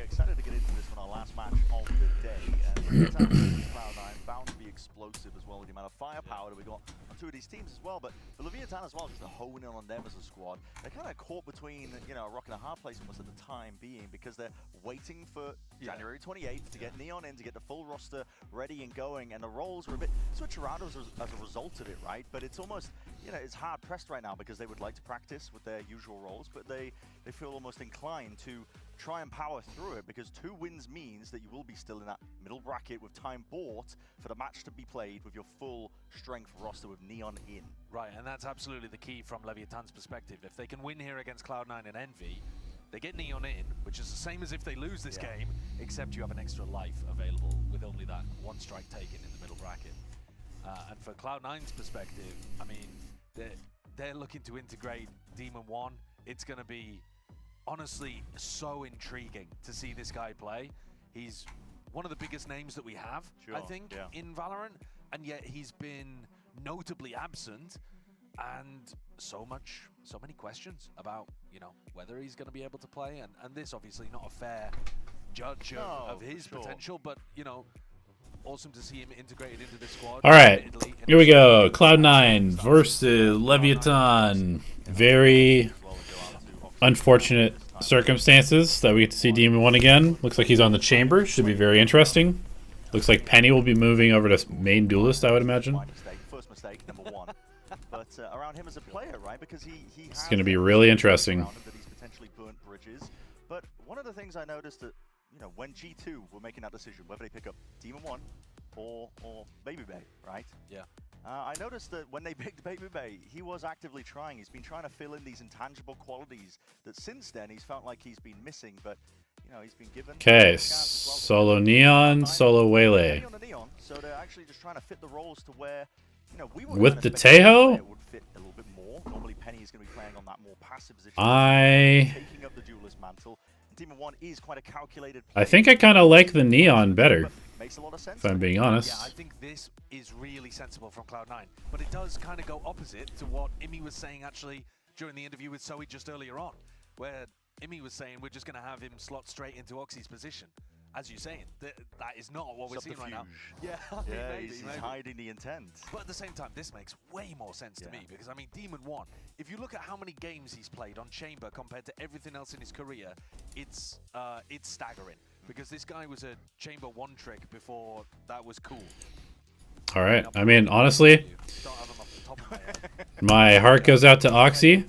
excited to get into this one, our last match of the day. And Cloud9 bound to be explosive as well with the amount of firepower that we got on two of these teams as well. But the Leviatan as well, just to hone in on them as a squad, they're kind of caught between, you know, a rock and a hard place almost at the time being, because they're waiting for January 28th to get Neon in, to get the full roster ready and going, and the roles are a bit switch around as a result of it, right? But it's almost, you know, it's hard pressed right now because they would like to practice with their usual roles, but they feel almost inclined to try and power through it, because 2 wins means that you will be still in that middle bracket with time bought for the match to be played with your full strength roster with Neon in. Right, and that's absolutely the key from Leviatan's perspective. If they can win here against Cloud9 and Envy, they get Neon in, which is the same as if they lose this game, except you have an extra life available with only that 1 strike taken in the middle bracket. And for Cloud9's perspective, I mean, they're looking to integrate Demon 1. It's going to be honestly so intriguing to see this guy play. He's one of the biggest names that we have, I think, in Valorant, and yet he's been notably absent, and so many questions about, you know, whether he's going to be able to play, and this obviously not a fair judge of his potential, but, you know, awesome to see him integrated into the squad. All right, here we go. Cloud9 versus Leviatan. Very unfortunate circumstances that we get to see Demon 1 again. Looks like he's on the chamber. Should be very interesting. Looks like Penny will be moving over to main duelist, I would imagine. First mistake, number 1. But around him as a player, right? Because he it's going to be really interesting. That he's potentially burnt bridges. But one of the things I noticed that, you know, when G2 were making that decision, whether they pick up Demon 1 or Baby Bay, right? Yeah. I noticed that when they picked Baby Bay, he was actively trying. He's been trying to fill in these intangible qualities that since then he's felt like he's been missing, but, you know, he's been given. Okay, solo Neon, solo Waylay. So they're actually just trying to fit the roles to where, you know, we were with the Tejo, it would fit a little bit more. Normally Penny is going to be playing on that more passive position. Taking up the duelist mantle. Demon 1 is quite a calculated play. I think I kind of like the Neon better. Makes a lot of sense, if I'm being honest. Yeah, I think this is really sensible from Cloud9, but it does kind of go opposite to what Imi was saying actually during the interview with Zoe just earlier on, where Imi was saying we're just going to have him slot straight into Oxy's position. As you're saying, that is not what we're seeing right now. Yeah, maybe, he's hiding the intent. But at the same time, this makes way more sense to me, because I mean, Demon 1, if you look at how many games he's played on Chamber compared to everything else in his career, it's staggering. Because this guy was a Chamber 1 trick before that was cool. All right. I mean, honestly, my heart goes out to Oxy.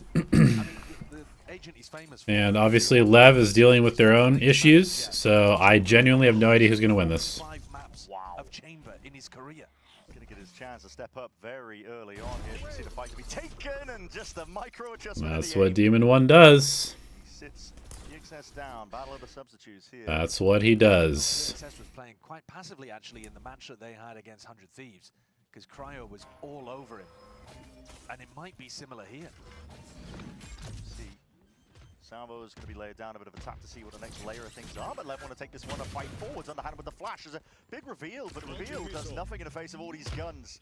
And obviously Lev is dealing with their own issues, so I genuinely have no idea who's going to win this. 5 maps of Chamber in his career. Going to get his chance to step up very early on here. We see the fight to be taken, and just a micro adjustment. That's what Demon 1 does. He sits EXS down, battle of the substitutes here. That's what he does. EXS was playing quite passively actually in the match that they had against 100 Thieves, because Cryo was all over him. And it might be similar here. Salvo is going to be laid down a bit of a tap to see what the next layer of things are, but Lev want to take this one to fight forwards, underhand with the flash. There's a big reveal, but the reveal does nothing in the face of all these guns.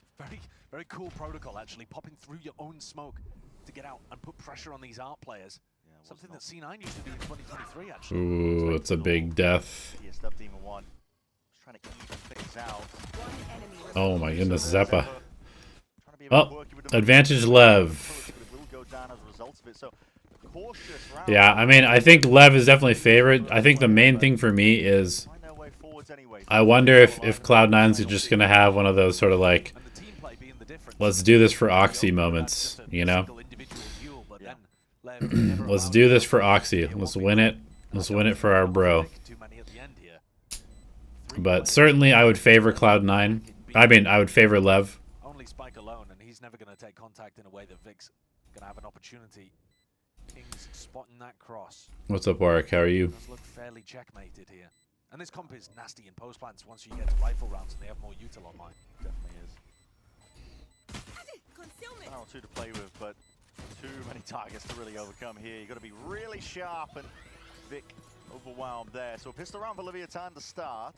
Very cool protocol, actually, popping through your own smoke to get out and put pressure on these art players. Yeah, something that C9 used to do in 2023, actually. Ooh, it's a big death. Demon 1. Just trying to even things out. Oh my goodness, Zeppa. Oh, advantage Lev. Yeah, I mean, I think Lev is definitely favored. I think the main thing for me is I wonder if Cloud9's just going to have one of those sort of like, let's do this for Oxy moments, you know? Let's do this for Oxy. Let's win it. Let's win it for our bro. But certainly I would favor Cloud9. I mean, I would favor Lev. Only Spike alone, and he's never going to take contact in a way that Vic's going to have an opportunity. King's spotting that cross. What's up, Warwick? How are you? Does look fairly checkmated here. And this comp is nasty in post plants once you get to rifle rounds and they have more util online. Definitely is. Well, 2 to play with, but too many targets to really overcome here. You've got to be really sharp, and Vic overwhelmed there. So a pistol round for Leviatan to start.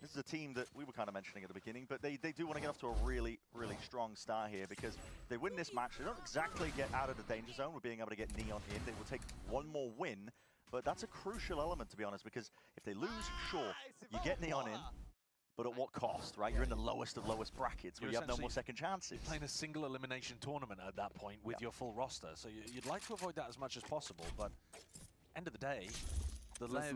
This is a team that we were kind of mentioning at the beginning, but they do want to get off to a really, really strong start here, because they win this match. They don't exactly get out of the danger zone with being able to get Neon in. They will take one more win, But that's a crucial element, to be honest, because if they lose, sure, you get Neon in, but at what cost, right? You're in the lowest of lowest brackets where you have no more second chances. Playing a single elimination tournament at that point with your full roster, so you'd like to avoid that as much as possible, but end of the day, the Lev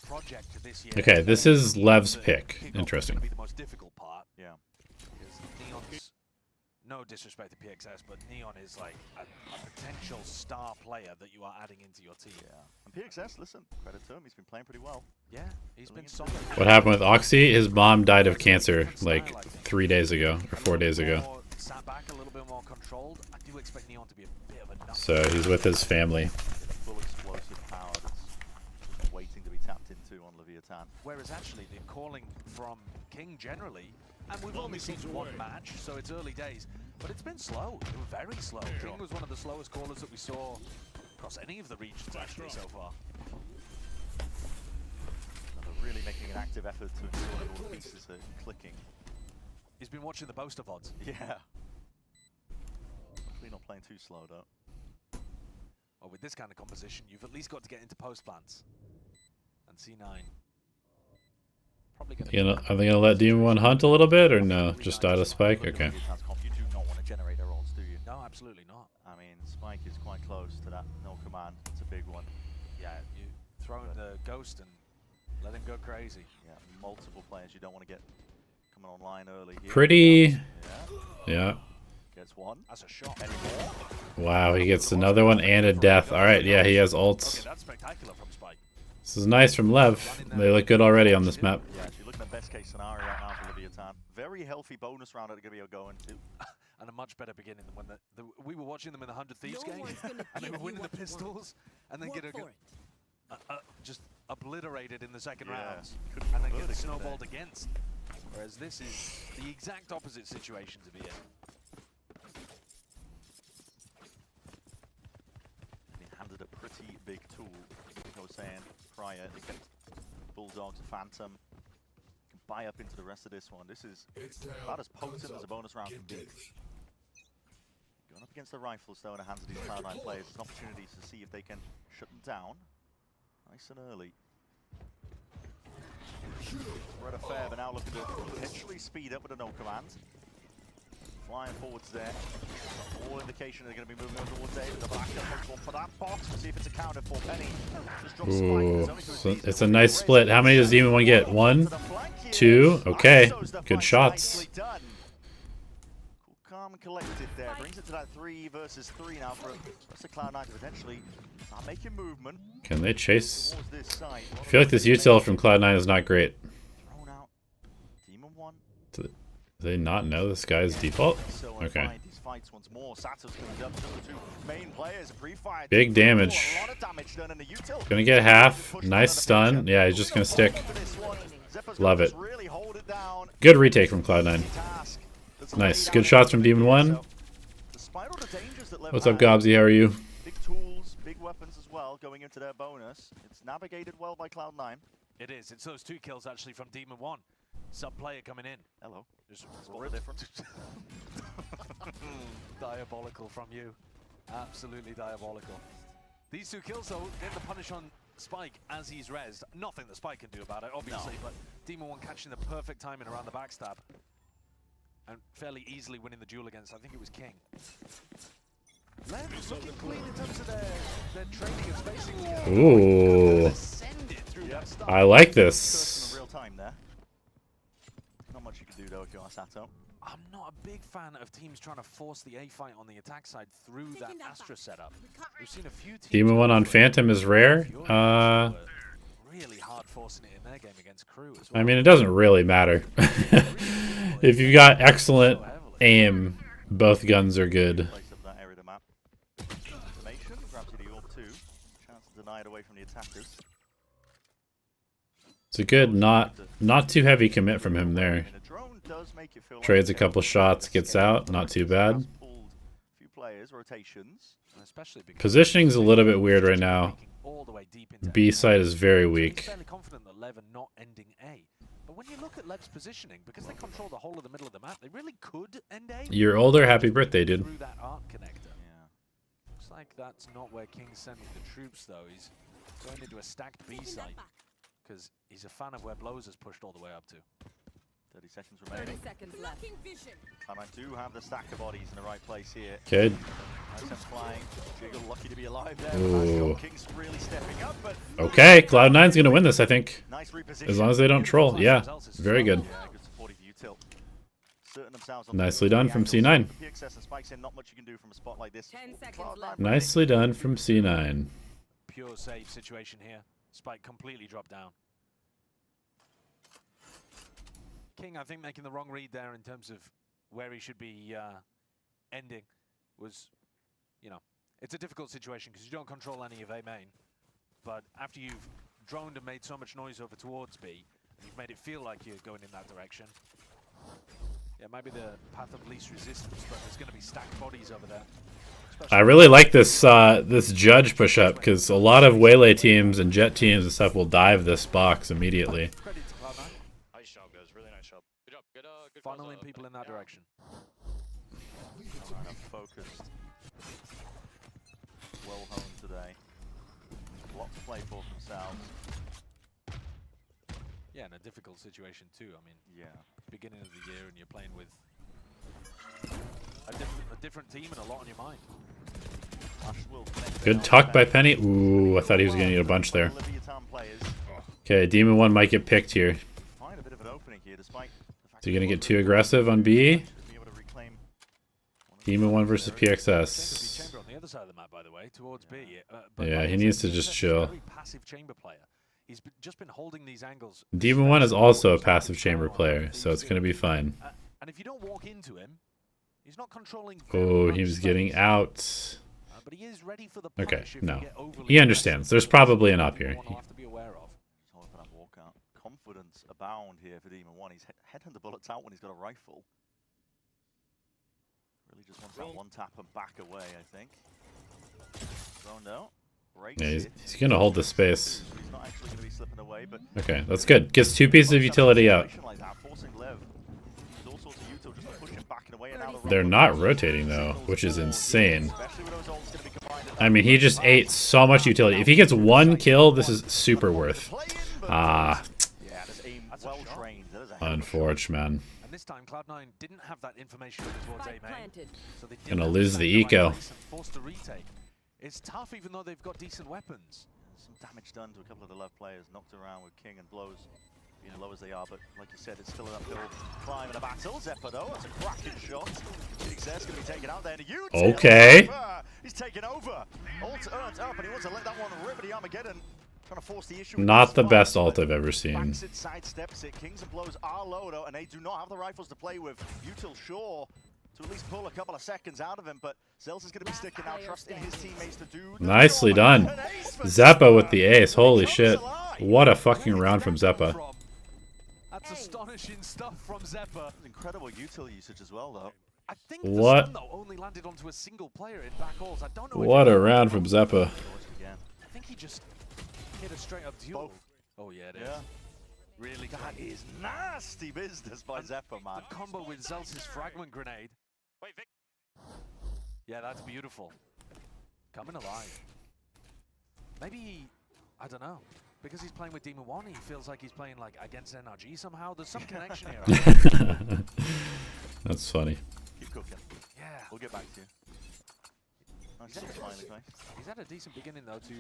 project this year... Okay, this is Lev's pick. Interesting. Be the most difficult part. Yeah. Because Neon's, no disrespect to PXS, but Neon is like a potential star player that you are adding into your team. Yeah. And PXS, listen, credit to him, he's been playing pretty well. Yeah, he's been solid. What happened with Oxy? His mom died of cancer like 3 days ago or 4 days ago. Sat back a little bit more controlled. I do expect Neon to be a bit of a nut. So he's with his family. Full explosive power that's waiting to be tapped into on Leviatan. Whereas actually the calling from King generally, and we've only seen one match, so it's early days, but it's been slow. It was very slow. King was one of the slowest callers that we saw across any of the regions actually so far. Really making an active effort to ensure that all the pieces are clicking. He's been watching the Boaster VODs. Yeah. Hopefully not playing too slow though. Well, with this kind of composition, you've at least got to get into post plants. And C9. Probably Are they gonna let Demon 1 hunt a little bit or no? Just out of Spike? Okay. You do not want to generate ults, do you? No, absolutely not. I mean, Spike is quite close to that no command. It's a big one. Yeah, you throw in the Ghost and let him go crazy. Yeah, multiple players you don't want to get coming online early here. Pretty. Yeah. Gets one. That's a shot. Anymore? Wow, he gets another one and a death. Alright, yeah, he has ults. Okay, that's spectacular from Spike. This is nice from Lev. They look good already on this map. Yeah, actually looking at best case scenario right now for Leviatan. Very healthy bonus round that they're going to be going to. And a much better beginning than when we were watching them in the 100 Thieves game, and they were winning the pistols, and then just obliterated in the second rounds, and then get snowballed against. Whereas this is the exact opposite situation to be in. Being handed a pretty big tool, like I was saying prior. They get Bulldogs, Phantom. Can buy up into the rest of this one. This is about as potent as a bonus round can be. Going up against the rifles though in the hands of these Cloud9 players, there's an opportunity to see if they can shut them down. Nice and early. Spread a fair, but now looking to potentially speed up with a no command. Flying forwards there. All indication they're going to be moving over towards David. The back takes one for that box. We'll see if it's accounted for. Penny just drops Ooh, so it's a nice split. How many does Demon 1 get? 1? 2? Okay. Good shots. Cool, calm and collected there. Brings it to that 3 versus 3 now for Cloud9 to potentially start making movement. Can they chase? I feel like this util from Cloud9 is not great. Thrown out. Demon 1. Do they not know this guy's default? Okay. These fights once more. Sato's cleaned up. Just the 2 main players. Pre-fire. Big damage. A lot of damage done in the util. Gonna get half. Nice stun. Yeah, he's just gonna stick. Love it. Good retake from Cloud9. Nice. Good shots from Demon 1. What's up, Gobsy? How are you? Big tools, big weapons as well going into their bonus. It's navigated well by Cloud9. It is. It's those 2 kills actually from Demon 1. Sub-player coming in. Hello. Just Real different. Diabolical from you. Absolutely diabolical. These 2 kills, though, get the punish on Spike as he's rezzed. Nothing that Spike can do about it, obviously, but Demon 1 catching the perfect timing around the backstab. And fairly easily winning the duel against, I think it was King. Lev looking clean in terms of their training and spacing together. Ooh. I like this. Real time there. Not much you can do though if you are Sato. I'm not a big fan of teams trying to force the A fight on the attack side through that Astra setup. We've seen a few teams. Demon 1 on Phantom is rare. Really hard forcing it in their game against Crew as well. I mean, it doesn't really matter. If you've got excellent aim, both guns are good. It's a good, not too heavy commit from him there. Trades a couple shots, gets out, not too bad. Positioning's a little bit weird right now. B side is very weak. But when you look at Lev's positioning, because they control the whole of the middle of the map, they really could end A. You're older, happy birthday, dude. Through that arc connector. Yeah. Looks like that's not where King's sending the troops, though. He's Going into a stacked B site because he's a fan of where Blows has pushed all the way up to. 30 seconds remaining. 30 seconds left. Cloud9 do have the stack of bodies in the right place here. Good. Nice and flying. Jiggle lucky to be alive there. Ooh. King's really stepping up, but Okay, Cloud9's gonna win this, I think. nice reposition. As long as they don't troll. Yeah, very good. Yeah, good supportive util. Certain themselves on Nicely the done from angles. C9. PXS and spikes in, not much you can do from a spot like this. 10 seconds Cloud9 left. Nicely done from C9. Pure save situation here. Spike completely dropped down. King, I think, making the wrong read there in terms of where he should be ending was, you know, it's a difficult situation because you don't control any of A main. But after you've droned and made so much noise over towards B, and you've made it feel like you're going in that direction, yeah, it might be the path of least resistance, but there's going to be stacked bodies over there. I really like this this judge push up because a lot of Waylay teams and Jet teams and stuff will dive this box immediately. Credit to Cloud9. Nice job, guys. Really nice job. Good job. Good Funneling people in that direction. Cloud9 are focused. Well honed today. A lot to play for themselves. Yeah, in a difficult situation too. I mean, Yeah. beginning of the year and you're playing with a different team and a lot on your mind. Good tuck by Penny. Ooh, I thought he was going to get a bunch there. Leviatan players Okay, Demon 1 might get picked here. find a bit of an opening here, despite the fact Is he going to that get too aggressive on B? be able to reclaim one of the Demon 1 versus Chamber PXS. Chamber on the other side of the map, by the way, towards B. Yeah, like he I needs said, to just PXS is chill. a very passive chamber player. He's just been holding these angles. Demon 1 is also a passive chamber player, so it's going to be fine. And if you don't walk into him, he's not controlling. Oh, very he much was getting space. out. But he is ready for the Okay, punish if no. you get overly He understands. aggressive. There's probably an That's up here. one we'll have to be aware of. Just hold up that walkout. Confidence abound here for Demon 1. He's headhunter bullets out when he's got a rifle. Really just wants that one tap and back away, I think. Zoned out. Breaks Yeah, it. he's going to hold the space. So he's not actually going to be slipping away, but Okay, that's good. Gets 2 pieces of utility out. like that, forcing Lev. There's all sorts of util just to push him back and away, and now the They're rifle not goes. rotating, though, which is insane. Especially with those ults gonna be combined at I that mean, he just ate so much utility. If he gets 1 kill, this is super worth. Ah, yeah, that's aim well trained. That is a unfortunate, man. And this time, Cloud9 didn't have that information towards A Spike main. planted. So they Gonna didn't lose understand the right eco. place and forced to retake. It's tough even though they've got decent weapons. Some damage done to a couple of the left players, knocked around with King and blows being low as they are, but like you said, it's still an uphill climb and a battle. Zephyr though, that's a cracking shot. PXS gonna be taken out there, and util. Okay. Zephyr, he's taken over. Ult earned up, and he wants to let that one rip the Armageddon. Trying to force the issue. with Not the spikes, best but ult I've ever seen. backs it, sidesteps it. Kings and blows are low though, and they do not have the rifles to play with. Util sure to at least pull a couple of seconds out of him, but Zels is going to be sticking out, trust in his teammates to do the Nicely job. done. An ace for Zeppa with the ace. Holy Comes shit. alive. What a fucking Where round did from that come Zeppa. from? That's astonishing stuff from Zeppa. Incredible util usage as well though. I think What? the stun, though, only landed onto a single player in back halls. I don't know. What if a round from Zeppa. Watch it again. I think he just hit a straight up duel. Both. Oh yeah, it is. Yeah. Really That good. is nasty business by Zeppa, man. The combo with Zelz's fragment grenade. Wait, Vic. Yeah, that's beautiful. Coming alive. Maybe, I don't know. Because he's playing with Demon 1, he feels like he's playing like against NRG somehow. There's some connection here. That's funny. Keep cooking. Yeah. We'll get back to you. Nice little smiley face. He's had a decent beginning though to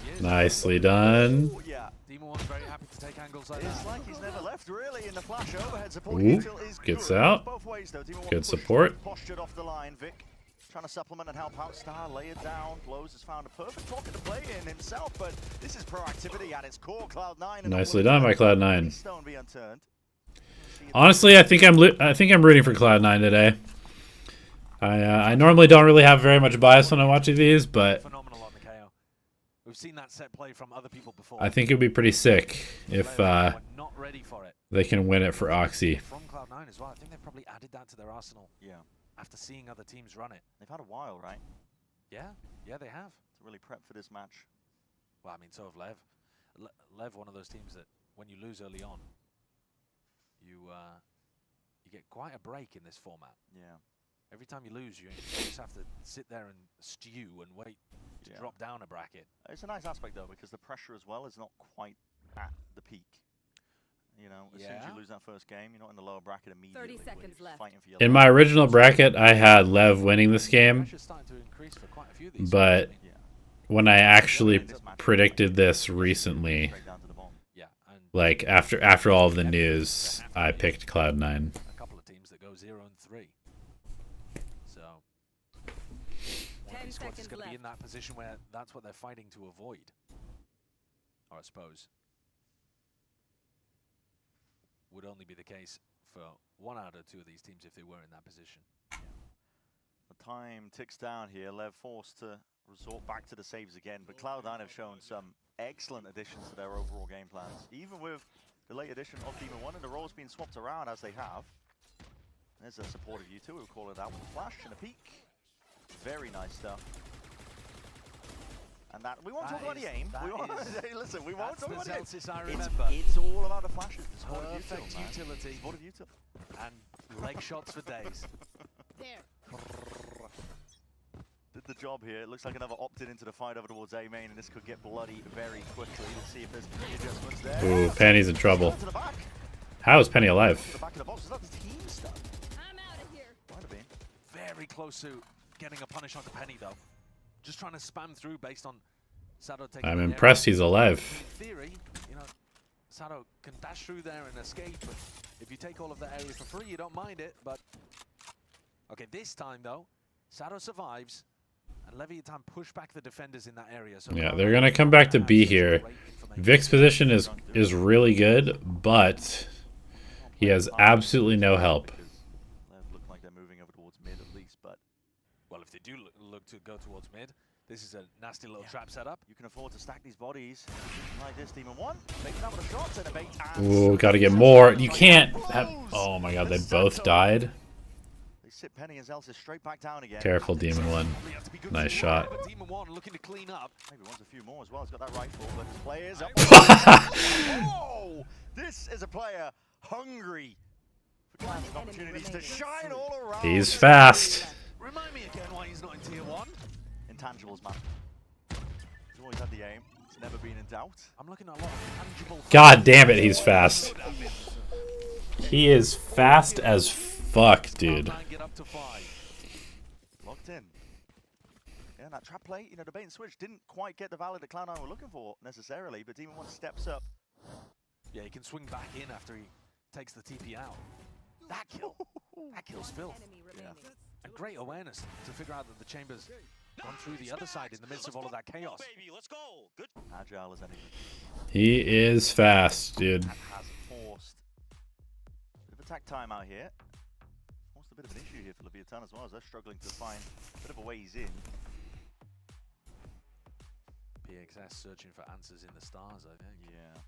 years. Nicely done. Oh, yeah. Demon 1's very happy to take angles like It's that. like he's never left, really, in the flash overhead support. Ooh, Util is gets good. out. Both ways, though. Demon 1 Good pushed, support. Postured off the line. Vic trying to supplement and help out. Star layered down. Blows has found a perfect pocket to play in himself, but this is proactivity at its core. Cloud9. and Nicely all done by of Cloud9. Stone be unturned. Honestly, I think I'm rooting for Cloud9 today. I normally don't really have very much bias when I'm watching these, but Phenomenal on the KO. We've seen that set play from other people before. I think it would be pretty sick if We're not ready for it. they can win it for Oxy. From Cloud9 as well. I think they've probably added that to their arsenal Yeah. after seeing other teams run it. They've had a while, right? Yeah, yeah, they have. To really prep for this match. Well, I mean, so have Lev. Lev, one of those teams that when you lose early on, you get quite a break in this format. Yeah. Every time you lose, you just have to sit there and stew and wait to Yeah. drop down a bracket. It's a nice aspect though, because the pressure as well is not quite at the peak. You know, as soon as you Yeah. lose that first game, you're not in the lower bracket immediately. 30 where seconds you're left. fighting for your In life. my original bracket, I had Lev winning this game, Pressure's starting to increase for quite a few of these. but Yeah. when I actually predicted this recently, Straight down to the bottom. Yeah, and like after all of the news, I picked Cloud9. a couple of teams that go 0-3. So one 10 of these squads is seconds going to be left. in that position where that's what they're fighting to avoid. Or I suppose would only be the case for 1 out of 2 of these teams if they were in that position. The time ticks down here. Lev forced to resort back to the saves again, but Cloud9 have shown some excellent additions to their overall game plans. Even with the late addition of Demon 1 and the roles being swapped around as they have. There's a supportive U2 who call it out with a flash and a peek. Very nice stuff. And that we won't That talk about is- the aim. that We won't, is- hey, listen, we won't That's talk the about the aim. Celsius I It's, remember. it's all about the flashes. The supportive Perfect util, man. utility Supportive util. and leg shots for days. There. Did the job here. It looks like another opted into the fight over towards A main, and this could get bloody very quickly. Let's see if there's any adjustments there. Ooh, Penny's in trouble. To the back. How is Penny To the alive? back of the box. Is that the team stuff? I'm out of here. Might have been. Very close to getting a punish onto Penny though. Just trying to spam through based on Sado taking I'm the impressed he's alive. In theory, you know, Sado can dash through there and escape, but if you take all of that area for free, you don't mind it, but... Okay, this time though, Sado survives, and Leviatan push back the defenders in that area. So Yeah, they're gonna come back to B here. Vic's position is really good, but he has absolutely no help. Because Lev look like they're moving over towards mid at least, but Well, if they do look to go towards mid, this is a nasty little trap setup. you can afford to stack these bodies like this. Demon 1, making out with a shot and a bait. And Ooh, gotta get more. You can't have... Oh my god, they both died. they sit Penny and Zelsis straight back down again. Careful, Demon 1. Probably have to be good Nice for shot. but Demon 1 looking to clean up. Maybe wants a few more as well. He's got that rifle, but his players up. Whoa! This is a player hungry for chances and enemy opportunities to remaining. shine all around. He's fast. Remind me again why he's not in tier 1. Intangibles, man. He's always had the aim. It's never been in doubt. I'm looking at a lot of tangible... God damn it, he's fast. He is fast as fuck, dude. Cloud9 get up to 5. Locked in. Yeah, and that trap play, you know, the bait and switch didn't quite get the valid that Cloud9 were looking for necessarily, but Demon 1 steps up. Yeah, he can swing back in after he takes the TP out. That kill. That kills Phil. Enemy remaining. And great awareness to figure out that the chamber's gone through the other side in the midst of all of that chaos. Baby, let's go. Good. Agile as anything. He is fast, dude. And has forced a bit of attack time out here. Forced a bit of an issue here for Leviatan as well, as they're struggling to find a bit of a ways in. PXS searching for answers in the stars, I think. Yeah.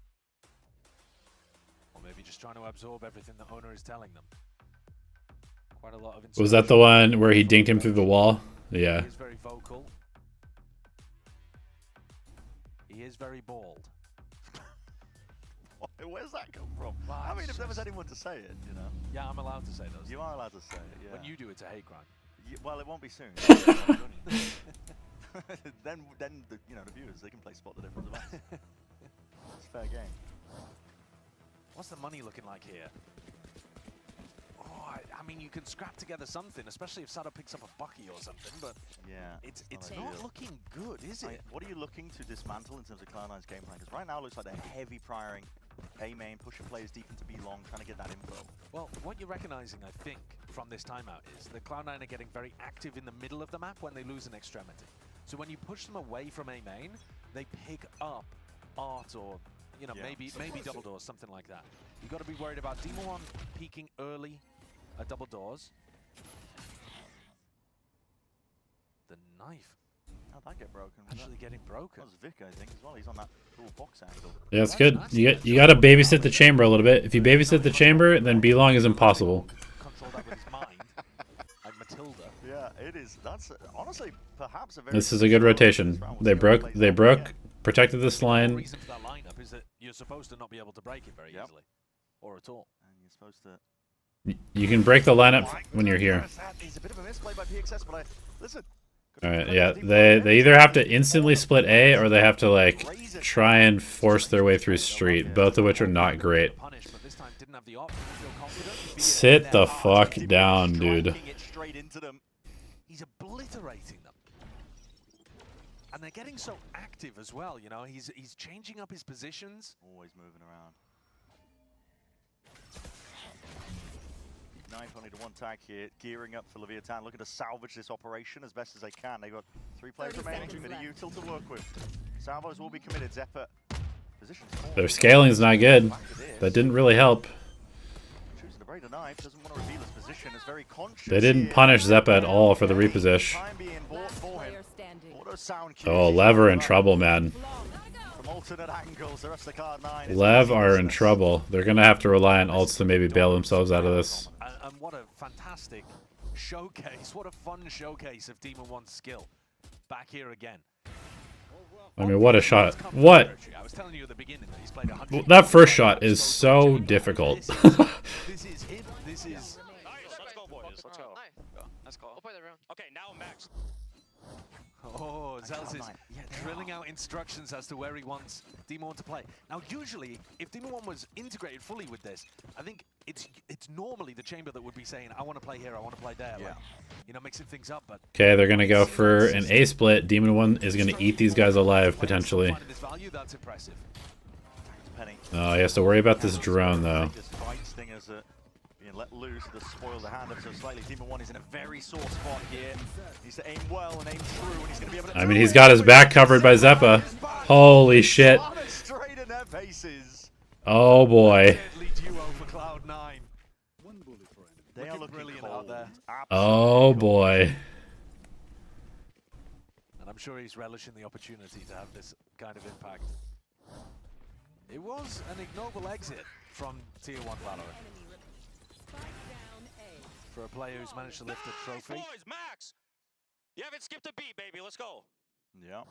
Or maybe just trying to absorb everything the owner is telling them. Quite a lot of Was that the one where he dinked him through the wall? Yeah. He is very vocal. He is very bald. Where's that come from? Well, I mean, it's if there was just- anyone to say it, you know. Yeah, I'm allowed to say those. You are allowed to say it, yeah. When you do, it's a hate crime. Well, it won't be soon. then the, you know, the viewers, they can play spot the difference of us. It's fair game. What's the money looking like here? Oh, I mean, you can scrap together something, especially if Sado picks up a Bucky or something, but Yeah. it's not not ideal. looking good, is I mean, it? what are you looking to dismantle in terms of Cloud9's game plan? Because right now it looks like they're heavy prioring A main, pushing players deep into B long, trying to get that info. Well, what you're recognizing, I think, from this timeout is that Cloud9 are getting very active in the middle of the map when they lose an extremity. So when you push them away from A main, they pick up art or, you know, Yeah. maybe double doors, something like that. You've got to be worried about Demon 1 peeking early at double doors. The knife How'd that get broken? Was actually getting broken. that was Vic, I think, as well. He's on that little box angle. Yeah, it's good. You got to babysit the chamber a little bit. If you babysit the chamber, then B long is impossible. Control that with his mind, like Matilda. Yeah, it is. That's honestly perhaps a very. This is a good rotation. They broke, protected this The line. reason for that lineup is that you're supposed to not be able to break it very Yep. easily, or at all. And you're supposed to. You can break the lineup when you're here. It's a bit of a misplay by PXS, but listen, Alright, yeah. They either have to instantly split A or they have to, like, try and force their way through street, both of which are not great. Sit the fuck down, dude. He's obliterating them. And they're getting so active as well, you know. He's changing up his positions. Always moving around. Knife only to one tag here, gearing up for Leviatan, looking to salvage this operation as best as they can. They've got 3 players 30 remaining, seconds bit of left. util to work with. Salvos will be committed. Zephyr positions forward. Their scaling's not good. That didn't really help. Choosing to break the knife, doesn't want to reveal his position, is very conscious. They didn't here. punish Zeppa at all for the reposition. Time being bought for him. Player standing. Auto sound Oh, cues. Lev are in trouble, man. From alternate angles, the rest of the Cloud9 is Lev are in business. trouble. They're gonna have to rely on ults to maybe bail themselves out of this. And what a fantastic showcase. What a fun showcase of Demon 1's skill. Back here again. I mean, what a shot. What? I was telling you at the beginning that he's played 100. That first shot is so difficult. This is him. This is... Nice. Let's go, boys. Let's go. Nice. Let's go. We'll play the round. Okay, now Max. Oh, Zels is Yeah, they drilling out instructions as to where he wants Demon 1 to play. Now, usually, if Demon 1 was integrated fully with this, I think it's normally the chamber that would be saying, I want to play here, I want to play there. Yeah. Like, you know, mixing things up, but... Okay, they're gonna go for an A split. Demon 1 is gonna eat these guys alive, potentially. Finding this value, that's impressive. Penny. Oh, he has to worry about this drone, though. This fight stingers are being let loose to spoil the hand up so slightly. Demon 1 is in a very sore spot here. Needs to aim well and aim true, and he's going to be able to I mean, he's got his back covered by Zeppa. Holy shit. Straight in their faces. Oh, boy. Deadly duo for Cloud9. They are Looking looking brilliant cold. out there. Oh, boy. And I'm sure he's relishing the opportunity to have this kind of impact. It was an ignoble exit from Tier 1 Valorant Spike down A. for a player who's managed to lift a trophy. Boys, Max. You haven't skipped a beat, baby. Let's go. Yeah,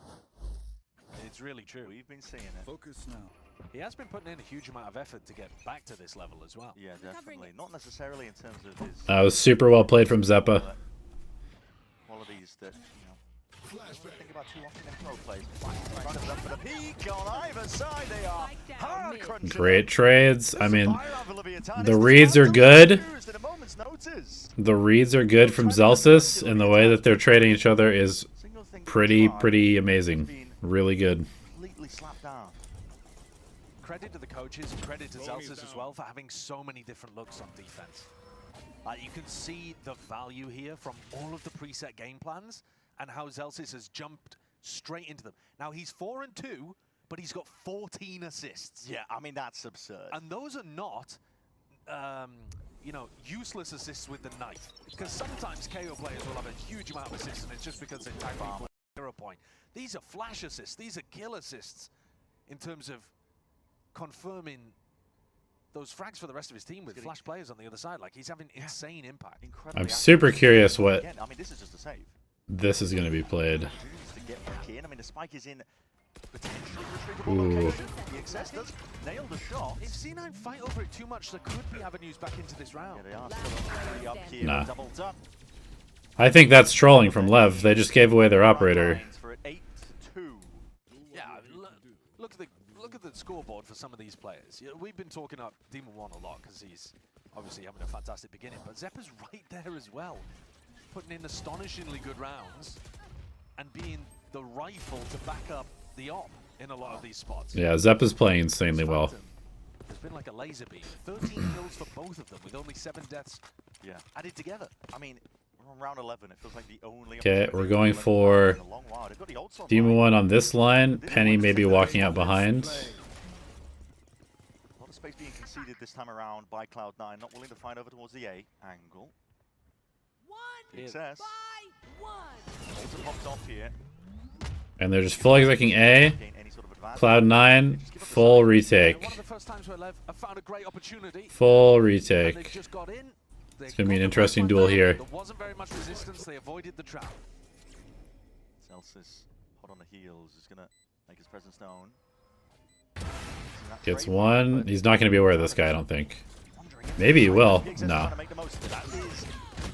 It's really true. we've been seeing it. Focus now. He has been putting in a huge amount of effort to get back to this level as well. Yeah, definitely. Not necessarily in terms of his That was super well played from Zeppa. qualities that, you know, think about too often in pro plays. Front of them for the peak on either side. They are hard crunching. Great trades. I mean, Fire out for Leviatan. the It's reads time are to good. lose at a moment's notice. the reads are good from Zelsis, and the way that they're trading each other is Single thing to pretty try. amazing. Really good. Completely slapped down. Credit to the coaches and credit to Zelsis as well for having so many different looks on defense. You can see the value here from all of the preset game plans and how Zelsis has jumped straight into them. Now he's 4-2, but he's got 14 assists. Yeah, I mean, that's absurd. And those are not, you know, useless assists with the knife. Because sometimes KO players will have a huge amount of assists and it's just because they tag people with 0 point. These are flash assists, these are kill assists in terms of confirming those frags for the rest of his team with flash players on the other side. Like, he's having insane impact. Incredibly I'm super curious what Again, I mean, this is just a save. this is going to be played. Opportunities to get back in. I mean, the spike is in potentially retrievable Ooh. location. The excess does nail the shot. If C9 fight over it too much, there could be avenues back into this Yeah, round. they are still pretty up here. Nah. Double up. I think that's trolling from Lev. They just gave away their operator. For an 8-2. Yeah, I mean, look at the scoreboard for some of these players. You know, we've been talking up Demon 1 a lot because he's obviously having a fantastic beginning, but Zeppa's right there as well, putting in astonishingly good rounds and being the rifle to back up the op in a lot of these spots. Yeah, Zeppa's playing insanely well. It's been like a laser beam. 13 kills for both of them with only 7 deaths Yeah. added together. I mean, we're on round 11. It feels like the only. Okay, we're opportunity going for for in a long while. They've got the ults on Demon line. 1 on this line. Penny maybe walking out behind. A lot of space being conceded this time around by Cloud9, not willing to find over towards the A angle. One Excess. by one. Ultra popped off here. And they're just full execing A. Gain any sort of advantage. Cloud9, full One retake. of the first times where Lev have found a great opportunity. Full And they've retake. just got in. It's gonna be an interesting duel here. There wasn't very much resistance. They avoided the trap. Celsius, hot on the heels, is going to make his presence known. Gets one. He's not going to be aware of this guy, I don't think. Maybe he will. No.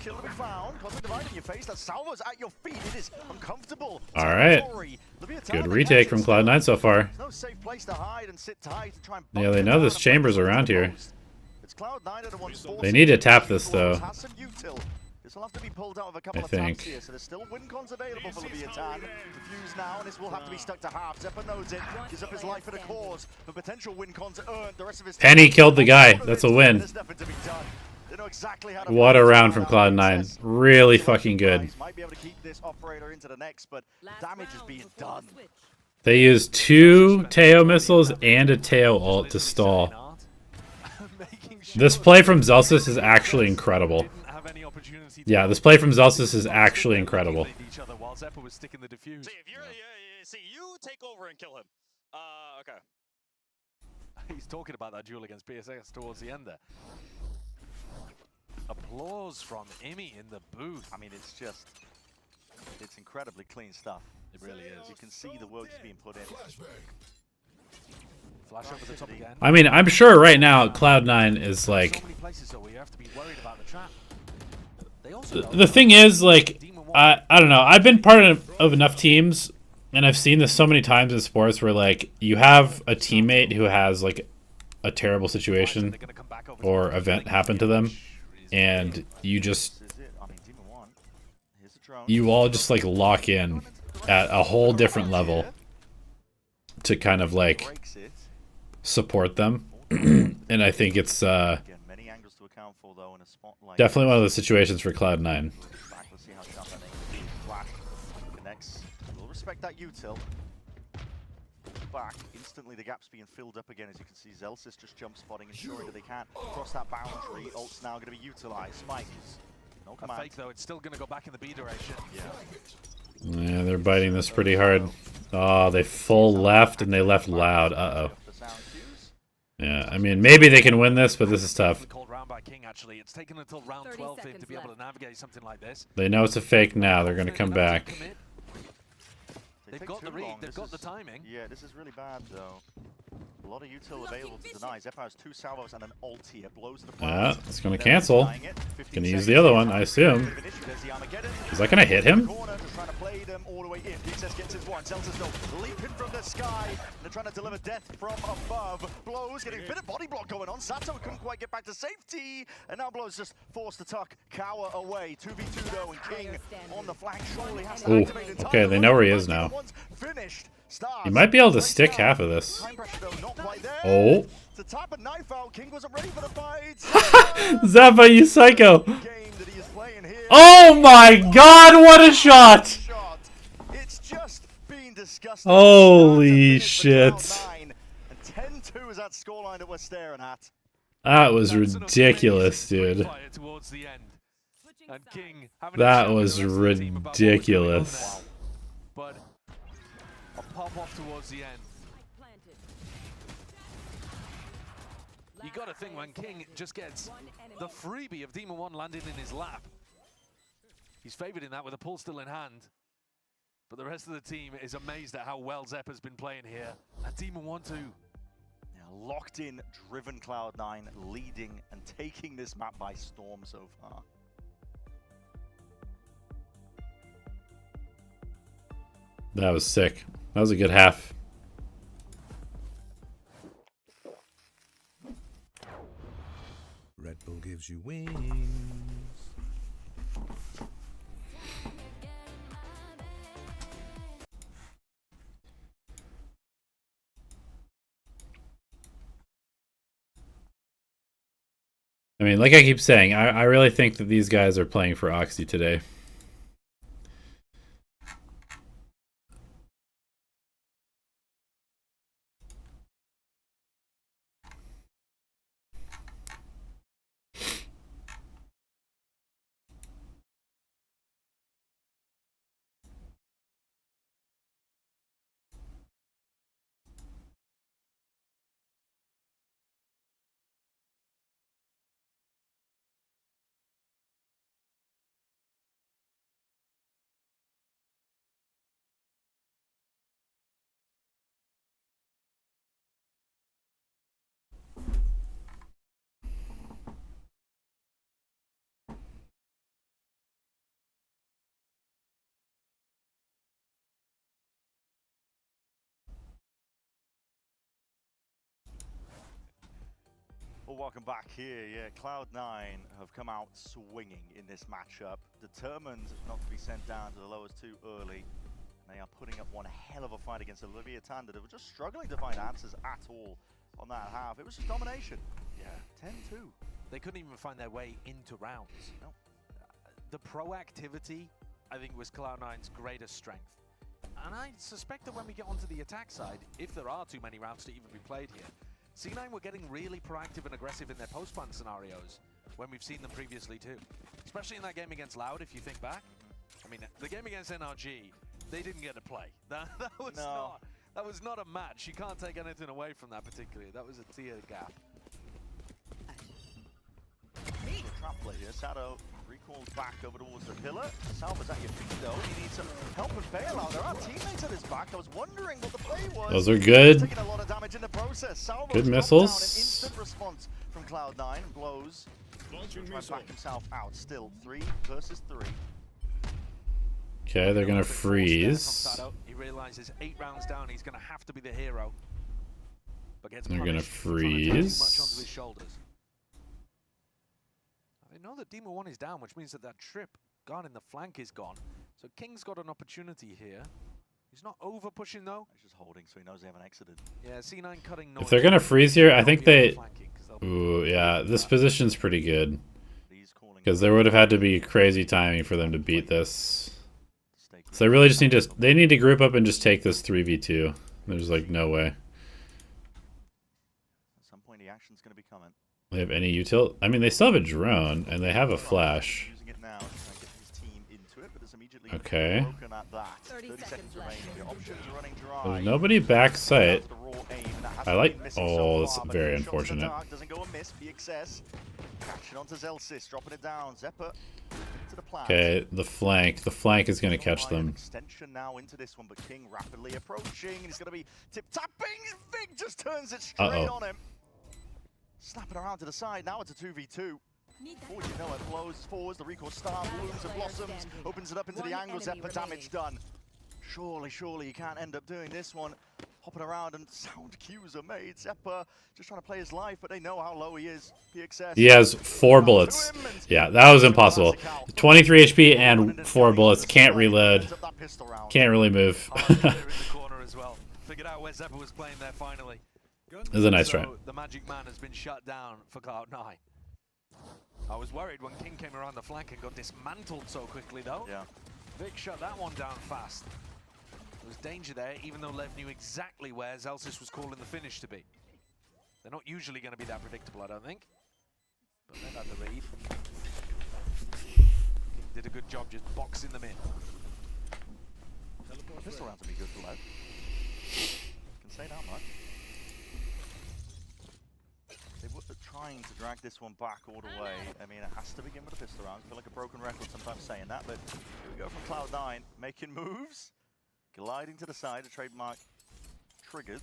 kill to be found. Cosmic Divide in your face. That salvo's at your feet. It is uncomfortable. All right. Territory. Leviatan, Good they retake can't from sit Cloud9 still. so far. There's no safe place to hide and sit tight and try and Yeah, they bunker know down this and chamber's play around the here. post. It's Cloud9 that wants They need to tap this, though. Has some util. This will have to be pulled out of a couple I of think. taps here, so there's still win cons available for Leviatan. Defuse now, and this will have to be stuck to half. Zephyr knows it, gives up his life for the cause, but potential win cons earned. The rest of his Penny killed the guy. That's a win. There's nothing to be done. They know exactly how to What a play this round from round. Cloud9. Success. Really fucking good. Might be able to keep this operator into the next, but Last damage is round being before done. the switch. They used 2 Teo missiles and a Teo ult to stall. This play from Zelsis is actually incredible. Yeah, this play from Zelsis is actually incredible. While Zephyr was sticking the defuse. See, if you're, see, you take over and kill him. Okay. He's talking about that duel against PSX towards the end there. Applause from Imi in the booth. I mean, it's incredibly clean stuff. It really is. You can see the work that's being put in. Flash over the top again. I mean, I'm sure right now Cloud9 is like... So many places though where you have to be worried about the trap. They also The thing is, like, I don't know. I've been part of enough teams, and I've seen this so many times in sports where, like, you have a teammate who has, like, a terrible situation or event happen to them, and you just... This is it. I mean, Demon 1. Here's the drone. You all just, like, lock in at a whole different level to kind of, like, Breaks it. support them. And I think it's Again, many angles to account for, though, in a spot like definitely one of the situations for Cloud9. back. Let's see how sharp that thing is. Flash connects. We'll respect that util. Back. Instantly, the gap's being filled up again, as you can see. Zelsis just jump spotting, ensuring that they can't cross that boundary. Ult's now going to be utilized. Spikes. No a command. fake though, it's still going to go back in the B direction. Yeah. Yeah, they're biting this pretty hard. Oh, they full left, and they left loud. Uh-oh. The sound cues. Yeah, I mean, maybe they can win this, but this is tough. Called round by King actually. It's taken until round 30 12 for him to seconds be able to left. navigate something like this. They know it's a fake now. They're going to come back. Commit. They They've take got too the read, long. they've This got the is- timing. Yeah, this is really bad, though. A lot of util available to deny. Zephyr has 2 salvos and an ult here. Blows to the Yeah, front. it's going to They're cancel. denying it. 15 Gonna use seconds the other here. one, I assume. Bit of an issue. There's the Armageddon. Is that going to hit him? Corner, just trying to play them all the way in. PXS gets his one. Zelsis though leaping from the sky. They're trying to deliver death from above. Blows getting a bit of body block going on. Sato couldn't quite get back to safety, and now Blows just forced to tuck cower away. 2v2 though, and King on the flank surely has to Ooh, activate in time. okay, they know where he is now. One's finished. Stars. You might be able to stick half of this. Time pressure though, not quite there. Oh. To tap a knife out, King wasn't ready for the fight. Zappa, you psycho. Game that he is playing here. Oh my god, what a shot! Shot. It's just been disgusting. Holy Start to finish for shit. Cloud9, and 10-2 is that scoreline that we're staring at. That was That's an ridiculous, amazing dude. fire towards the end. Switching And sides. King having That a chat with was the rest of the team about what was going on ridiculous. there. But a pop off towards the end. Planted. You got to think when King just gets the freebie of Demon 1 landing in his lap. He's favored in that with a pull still in hand. But the rest of the team is amazed at how well Zepp has been playing here. And Demon 1 too. Yeah, locked in, driven Cloud9, leading and taking this map by storm so far. That was sick. That was a good half. Red Bull gives you wings. I mean, like I keep saying, I really think that these guys are playing for Oxy today. Well, welcome back here. Yeah, Cloud9 have come out swinging in this matchup, determined not to be sent down to the lowest too early. They are putting up one hell of a fight against the Leviatan that were just struggling to find answers at all on that half. It was just domination. Yeah, 10-2. They couldn't even find their way into rounds. No. The proactivity, I think, was Cloud9's greatest strength. And I suspect that when we get onto the attack side, if there are too many rounds to even be played here, C9 were getting really proactive and aggressive in their post-ban scenarios when we've seen them previously too. Especially in that game against Loud, if you think back. I mean, the game against NRG, they didn't get to play. That was not a match. You can't take anything away from that particularly. That was a tier gap. Trap play here. Shadow recalls back over towards the pillar. Salva's at your feet though. He needs some help and bailout. There are teammates at his back. I was wondering what the play was. Those are good. Taking a lot of damage in the process. Salva's Good dropped missiles. down. An instant response from Cloud9. Blows. Trying to back himself out. Still 3 versus 3. Okay, they're gonna freeze. He realizes 8 rounds down, he's gonna have to be the hero. But gets They're gonna punished for trying to take too freeze. much onto his shoulders. They know that Demo 1 is down, which means that trip gone in the flank is gone. So King's got an opportunity here. He's not over pushing though. He's just holding so he knows they haven't exited. Yeah, C9 cutting If they're gonna freeze here, I think they. Ooh, yeah, this position. position's pretty good. Because there would have had to be crazy timing for them to beat this. So they really just need to. They need to group up and just take this 3v2. There's like no way. At some point the action's going to be coming. They have any util? I mean, they still have a drone and they have a flash. Using it now to try and get his team into it, but it's immediately Okay. broken at that. 30 seconds remaining. left. Your options are running dry. There's nobody back site. That's the raw aim, and that has I been like. missing Oh, so that's far, but very two shots in the unfortunate. dark doesn't go amiss. PXS catching onto Zelsis, dropping it down. Zeppa to the plant. Okay, the flank. The flank is gonna catch them. Extension now into this one, but King rapidly approaching. He's going to be tip tapping. Vig just turns it straight on him. Snapping around to the side. Now it's a 2v2. Before you know it, flows forwards. The recoil star blooms and blossoms. Opens it up into the angle. Zeppa damage done. Surely you can't end up doing this one. Hopping around and sound cues are made. Zeppa just trying to play his life, but they know how low he is. PXS. He has 4 bullets. Yeah, that was impossible. 23 HP and 4 bullets. Can't reload. Can't really move. in the corner as well. Figured out where Zeppa was playing there finally. It was a nice try. So the Magic Man has been shut down for Cloud9. I was worried when King came around the flank and got dismantled so quickly though. Yeah. Vic shut that one down fast. There was danger there, even though Lev knew exactly where Zelsis was calling the finish to be. They're not usually going to be that predictable, I don't think. But they've had the read. King did a good job just boxing them in. Pistol rounds will be good for Lev. Can say that much. They were trying to drag this one back all the way. I mean, it has to begin with a pistol round. I feel like a broken record sometimes saying that, but here we go from Cloud9, making moves, gliding to the side, a trademark triggered.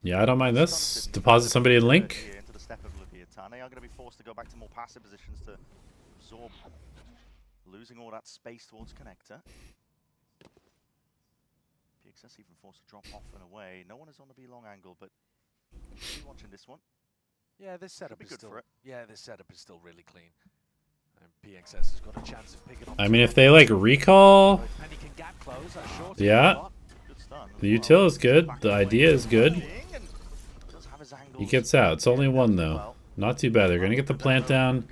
Yeah, I don't mind this. Deposit somebody in link. Into the step of Leviatan. They are going to be forced to go back to more passive positions to absorb, losing all that space towards connector. PXS even forced to drop off and away. No one is on the B long angle, but be watching this one. Yeah, this setup be is good still. for it. Yeah, this setup is still really clean. And PXS has got a chance of picking up. I mean, if they like recall, Penny can gap close. That's short. yeah, Good stun. the util is good. The idea is good. He gets out. It's only 1 though. Not too bad. They're gonna get the plant down,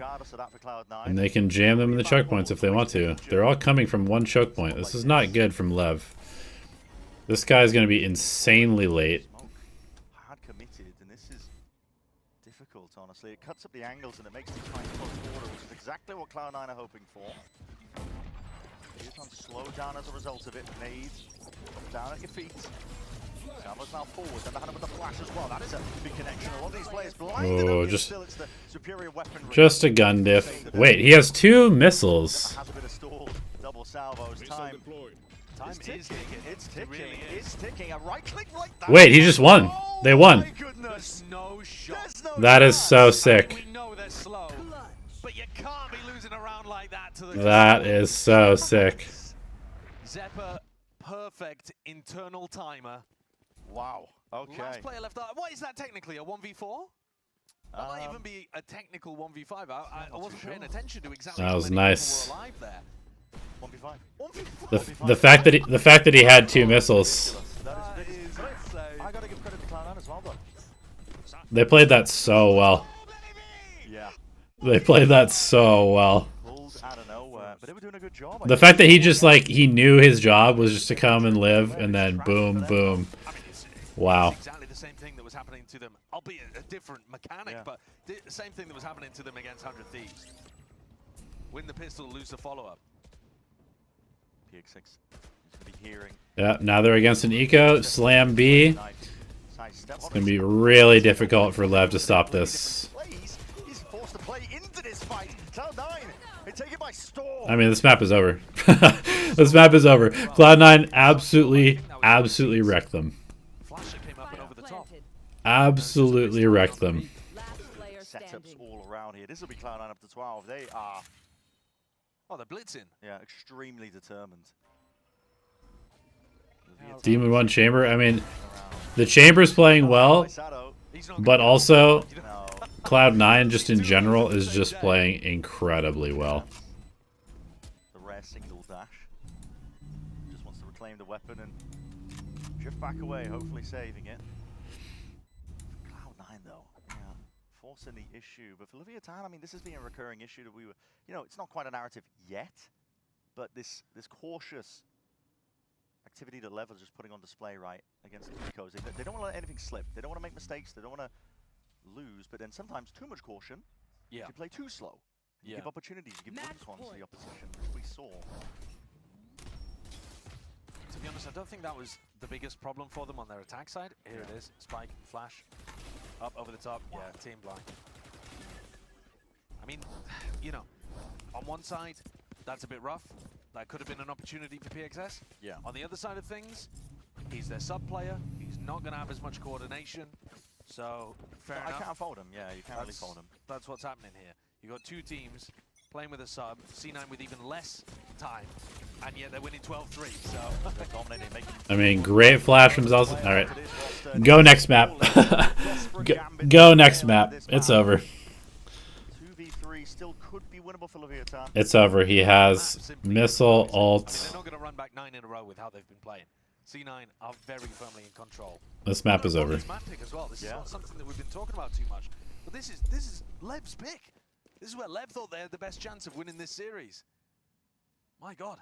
and they can jam them in the choke points if they want to. They're all coming from 1 choke point. This is not good from Lev. This guy's gonna be insanely late. Hard committed, and this is difficult, honestly. It cuts up the angles and it makes me try and close order, which is exactly what Cloud9 are hoping for. You're trying to slow down as a result of it. Nades, down at your feet. Salva's now forward, and behind him with the flash as well. That is a big connection. A lot of these players blinded Oh, up, just- still it's the superior weaponry. Just a gun diff. Wait, he has 2 missiles. Has a bit of stall. Double salvos. Time Time is is ticking. ticking. It's It ticking. really It's ticking. A right click like that. Wait, he just won. Oh They won. My goodness. No shot. There's no That is chance. so sick. We know they're slow, but you can't be losing around like that to the. That is so sick. Zeppa, perfect internal timer. Wow. Okay. Last player left out. What is that technically? A 1v4? That might even be a technical 1v5. I wasn't paying sure. attention to exactly That how was many nice. people were alive there. 1v5. The fact that he had 2 missiles. That is Is ridiculous. insane. I gotta give credit to Cloud9 as well, though. They played that so well. Yeah. They played that so well. Pulled out of nowhere, but they were doing a good job. The fact that he just like he knew his job was just to come and live, and then boom, boom. I mean, it's Wow. exactly the same thing that was happening to them, albeit a different mechanic, Yeah. but the same thing that was happening to them against 100 Thieves. Win the pistol, lose the follow-up. PX6 is gonna be hearing. Yeah, now they're against an eco. Slam B. It's going to be really difficult for Lev to stop this. He's forced to play into this fight. Cloud9, they take it by storm. I mean, this map is over. This map is over. Cloud9 absolutely wrecked them. Flasher came up and over the top. Planted. Absolutely wrecked them. Last player Setups standing. all around here. This will be Cloud9 up to 12. They are, Oh, they're blitzing. yeah, extremely determined. Demon 1 Chamber. I mean, the Chamber's playing well, He's not but gonna- also No. Cloud9 just in general is just playing incredibly well. The rare single dash. Just wants to reclaim the weapon and drift back away, hopefully saving it. Cloud9 though, yeah, forcing the issue. But for Leviatan, I mean, this has been a recurring issue that we were, you know, it's not quite a narrative yet, but this cautious activity that Lev is just putting on display right against the Ecos. They don't want to let anything slip. They don't want to make mistakes. They don't want to lose. But then sometimes too much caution. Yeah. You play too slow. You Yeah. give opportunities. You give Match win cons to the point. opposition, which we saw. To be honest, I don't think that was the biggest problem for them on their attack side. Here it is. Spike, flash, up over the top. Yeah, team blind. I mean, you know, on one side, that's a bit rough. That could have been an opportunity for PXS. Yeah. On the other side of things, he's their sub player. He's not going to have as much coordination. So, fair I enough. can't fold him. Yeah, you can't really fold him. That's what's happening here. You got two teams playing with a sub, C9 with even less time, and yet they're winning 12-3. So They're dominating, making I mean, great flash from Zelda. All right, go next map. Go next map. It's over. 2v3 still could be winnable for Leviatan. It's over. He has missile, I mean, ult. they're not going to run back 9 in a row with how they've been playing. C9 are very firmly in control. This map is over. This map pick as well. This is not something that we've been talking about too much. But this is Lev's pick. This is where Lev thought they had the best chance of winning this series. My God.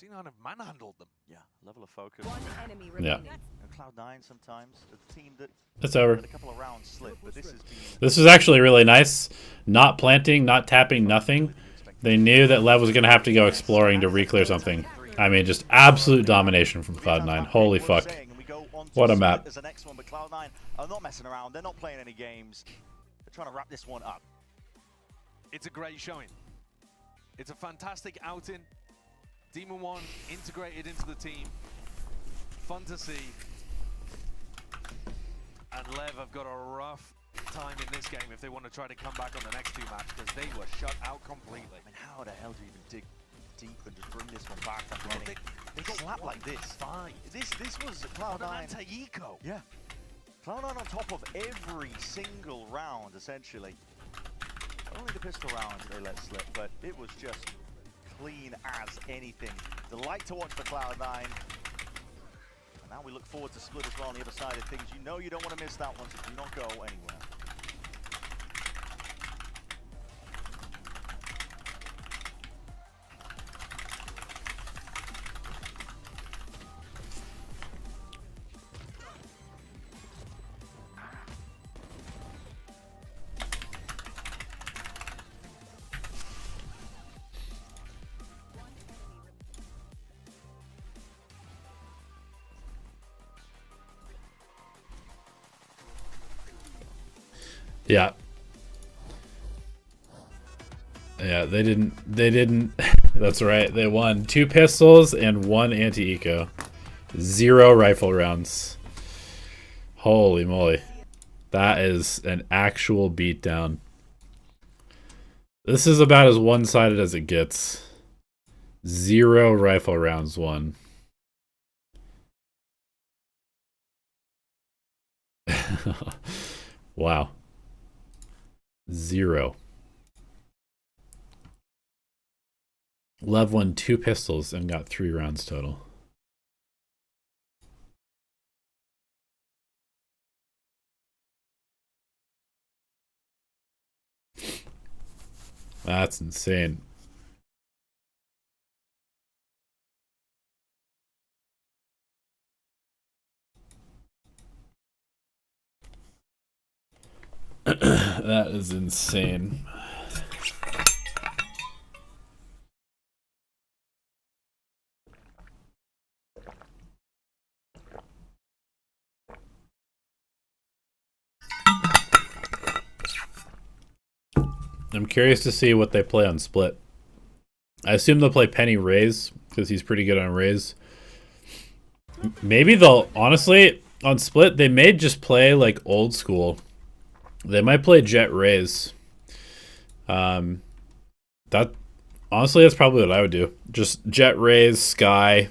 C9 have manhandled them. Yeah, level of focus. One enemy Yeah. remaining. And Cloud9 sometimes, a team that It's over. had a couple of rounds slip, but this has been This is actually really nice. Not planting, not tapping, nothing. They knew that Lev was going to have to go exploring to re-clear something. I mean, just absolute domination from Cloud9. Holy fuck. What a map. As the next one, but Cloud9 are not messing around. They're not playing any games. They're trying to wrap this one up. It's a great showing. It's a fantastic outing. Demon 1 integrated into the team. Fun to see. And Lev have got a rough time in this game if they want to try to come back on the next two maps, because they were shut out completely. I mean, how the hell do you even dig deep and just bring this one back after Well, getting they got slapped one like this? five. This was On an Cloud9. anti-eco. Yeah. Cloud9 on top of every single round, essentially. Only the pistol rounds they let slip, but it was just clean as anything. Delight to watch for Cloud9. And now we look forward to Split as well on the other side of things. You know you don't want to miss that one, so do not go anywhere. Yeah. Yeah, they didn't. That's right. They won 2 pistols and 1 anti-eco. 0 rifle rounds. Holy moly. That is an actual beatdown. This is about as one-sided as it gets. 0 rifle rounds won. Wow. 0. Lev won 2 pistols and got 3 rounds total. That's insane. That is insane. I'm curious to see what they play on Split. I assume they'll play Penny Raze because he's pretty good on Raze. Maybe they'll, honestly, on Split, they may just play like old school. They might play Jet Raze. That honestly, that's probably what I would do. Just Jet Raze, Sky.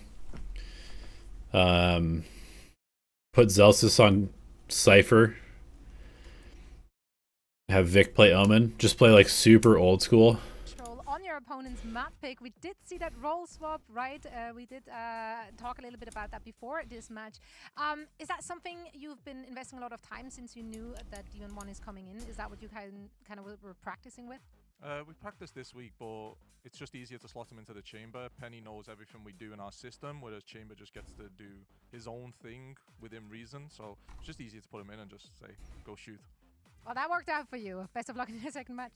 Put Zelsis on Cypher. Have Vic play Omen. Just play like super old school. On your opponent's map pick, we did see that role swap, right? We did talk a little bit about that before this match. Is that something you've been investing a lot of time since you knew that Demon 1 is coming in? Is that what you kind of were practicing with? We practiced this week, but it's just easier to slot him into the chamber. Penny knows everything we do in our system, whereas Chamber just gets to do his own thing within reason. So it's just easier to put him in and just say, go shoot. Well, that worked out for you. Best of luck in your second match.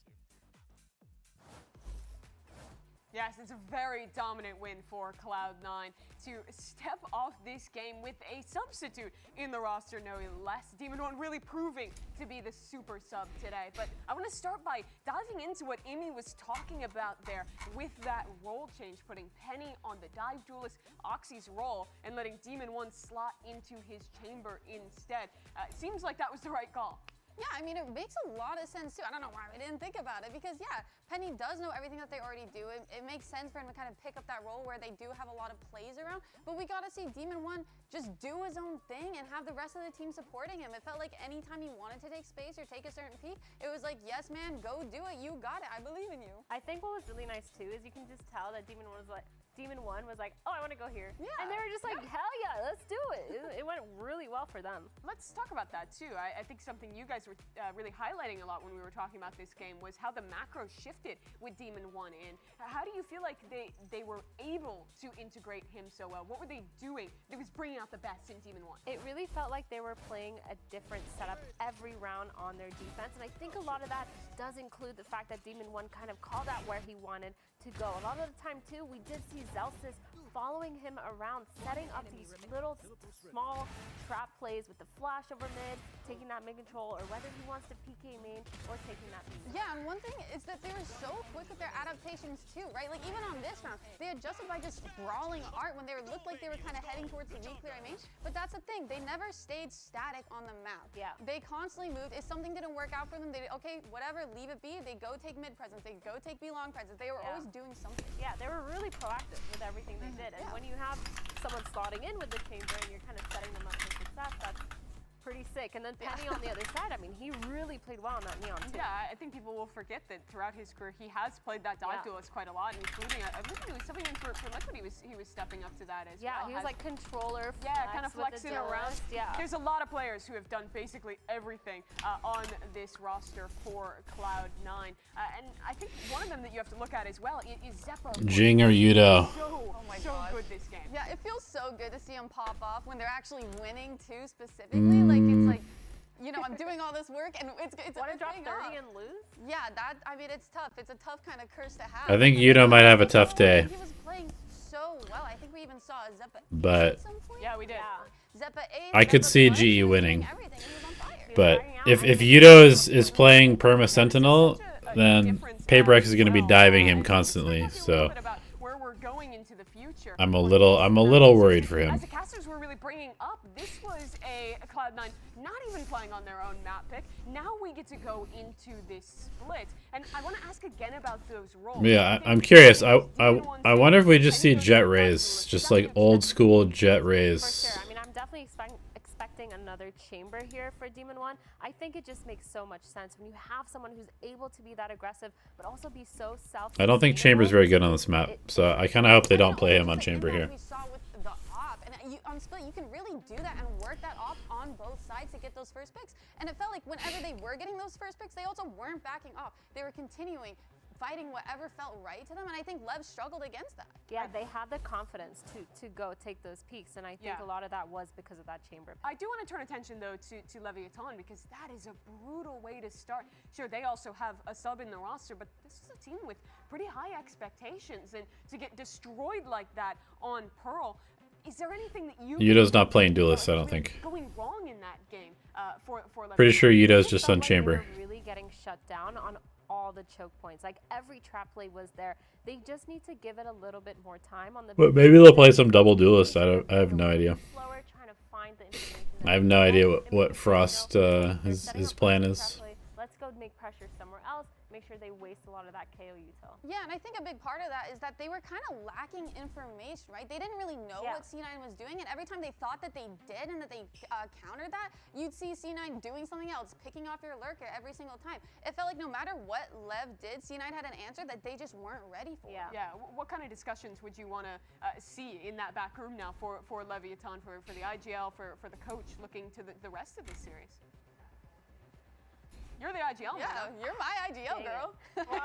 Yes, it's a very dominant win for Cloud9 to step off this game with a substitute in the roster, no less. Demon 1 really proving to be the super sub today. But I want to start by diving into what Imi was talking about there with that role change, putting Penny on the dive duelist, Oxy's role, and letting Demon 1 slot into his chamber instead. Seems like that was the right call. Yeah, I mean, it makes a lot of sense, too. I don't know why we didn't think about it, because, yeah, Penny does know everything that they already do. It makes sense for him to kind of pick up that role where they do have a lot of plays around, but we got to see Demon 1 just do his own thing and have the rest of the team supporting him. It felt like anytime he wanted to take space or take a certain peek, it was like, yes, man, go do it. You got it. I believe in you. I think what was really nice, too, is you can just tell that Demon 1 was like, oh, I want to go here. Yeah. And they were just like, hell yeah, let's do it. It went really well for them. Let's talk about that too. I think something you guys were really highlighting a lot when we were talking about this game was how the macro shifted with Demon 1 in. How do you feel like they were able to integrate him so well? What were they doing that was bringing out the best in Demon 1? It really felt like they were playing a different setup every round on their defense, and I think a lot of that does include the fact that Demon 1 kind of called out where he wanted to go. A lot of the time too, we did see Zelsis following him around, setting up these little small trap plays with the flash over mid, taking that mid control, or whether he wants to PK main or taking that B. Yeah, and one thing is that they were so quick with their adaptations too, right? Like even on this round, they adjusted by just brawling art when they looked like they were kind of heading towards the weak clear main. But that's the thing, they never stayed static on the map. Yeah. They constantly moved. If something didn't work out for them, they okay, whatever, leave it be. They go take mid presence, they go take B long presence. They were always doing something. Yeah, they were really proactive with everything they did. And when you have someone slotting in with the chamber and you're kind of setting them up for success, that's pretty sick. And then Penny on the other side, I mean, he really played well on that Neon too. Yeah, I think people will forget that throughout his career, he has played that dive duelist quite a lot, including, I believe he was stepping in for Liquid, he was stepping up to that as well. Yeah, he was like controller, kind of flexing around. Yeah. There's a lot of players who have done basically everything on this roster for Cloud9. And I think one of them that you have to look at as well is Zeppo. Jing or Yudo. So good this game. Yeah, it feels so good to see them pop off when they're actually winning too, specifically. Like it's like, you know, I'm doing all this work and it's want to drop 30 and lose? Yeah, I mean, it's tough. It's a tough kind of curse to have. I think Yudo might have a tough day. He was playing so well. I think we even saw Zeppa But at some point. Yeah, we did. Zeppa I could see GE winning. Everything, and he was on fire. But if Yudo is playing Perma Sentinel, then Paybrek is going to be diving him constantly. So I'm a little worried for him. As the casters were really bringing up, this was a Cloud9 not even playing on their own map pick. Now we get to go into this split, and I want to ask again about those roles. Yeah, I'm curious. I wonder if we just see Jet Raze, just like old school Jet Raze. For sure. I mean, I'm definitely expecting expecting another chamber here for Demon One. I think it just makes so much sense when you have someone who's able to be that aggressive, but also be so self. I don't think Chamber's very good on this map, so I kind of hope they don't play him on Chamber here. We saw with the op, and on split you can really do that and work that op on both sides to get those first picks. And it felt like whenever they were getting those first picks, they also weren't backing off. They were continuing fighting whatever felt right to them, and I think Lev struggled against that. Yeah, they had the confidence to go take those peaks, and I think a lot of that was because of that chamber pick. I do want to turn attention though to Leviatan, because that is a brutal way to start. Sure, they also have a sub in the roster, but this is a team with pretty high expectations, and to get destroyed like that on Pearl, is there anything that you Yudo's not playing Duelist, I don't think. going wrong in that game for Leviatan? Pretty sure Yudo's just on Like Chamber. they were really getting shut down on all the choke points. Like every trap play was there. They just need to give it a little bit more time on the. But maybe they'll play some double Duelist. I have no idea. Slower, trying to find the information. I have no idea what Frost his plan is. Let's go make pressure somewhere else. Make sure they waste a lot of that KO util. Yeah, and I think a big part of that is that they were kind of lacking information, right? They didn't really know what C9 was doing, and every time they thought that they did and that they countered that, you'd see C9 doing something else, picking off your lurker every single time. It felt like no matter what Lev did, C9 had an answer that they just weren't ready for. Yeah. What kind of discussions would you want to see in that back room now for Leviatan, for the IGL, for the coach looking to the rest of the series? You're the IGL Yeah, now. you're my IGL girl. Well,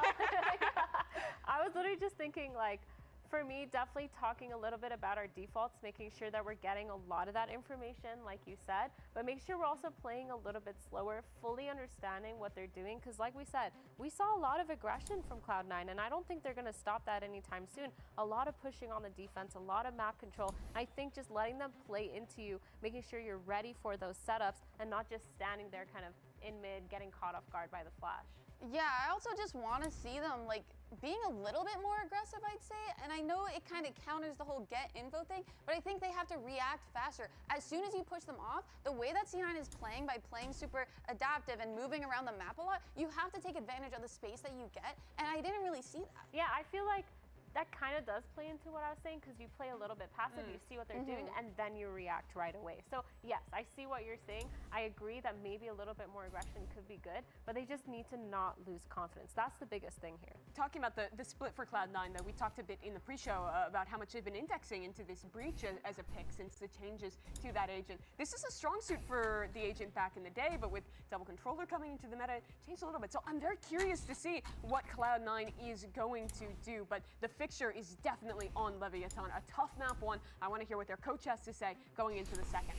I was literally just thinking, like, for me, definitely talking a little bit about our defaults, making sure that we're getting a lot of that information, like you said, but make sure we're also playing a little bit slower, fully understanding what they're doing, because like we said, we saw a lot of aggression from Cloud9, and I don't think they're going to stop that anytime soon. A lot of pushing on the defense, a lot of map control. I think just letting them play into you, making sure you're ready for those setups, and not just standing there kind of in mid, getting caught off guard by the flash. Yeah, I also just want to see them like being a little bit more aggressive, I'd say. And I know it kind of counters the whole get info thing, but I think they have to react faster. As soon as you push them off, the way that C9 is playing, by playing super adaptive and moving around the map a lot, you have to take advantage of the space that you get. And I didn't really see that. Yeah, I feel like that kind of does play into what I was saying, because you play a little bit passive, you see what they're doing, and then you react right away. So yes, I see what you're saying. I agree that maybe a little bit more aggression could be good, but they just need to not lose confidence. That's the biggest thing here. Talking about the split for Cloud9, though, we talked a bit in the pre-show about how much they've been indexing into this breach as a pick since the changes to that agent. This is a strong suit for the agent back in the day, but with double controller coming into the meta, it changed a little bit. So I'm very curious to see what Cloud9 is going to do, but the fixture is definitely on Leviatan. A tough map one. I want to hear what their coach has to say going into the second.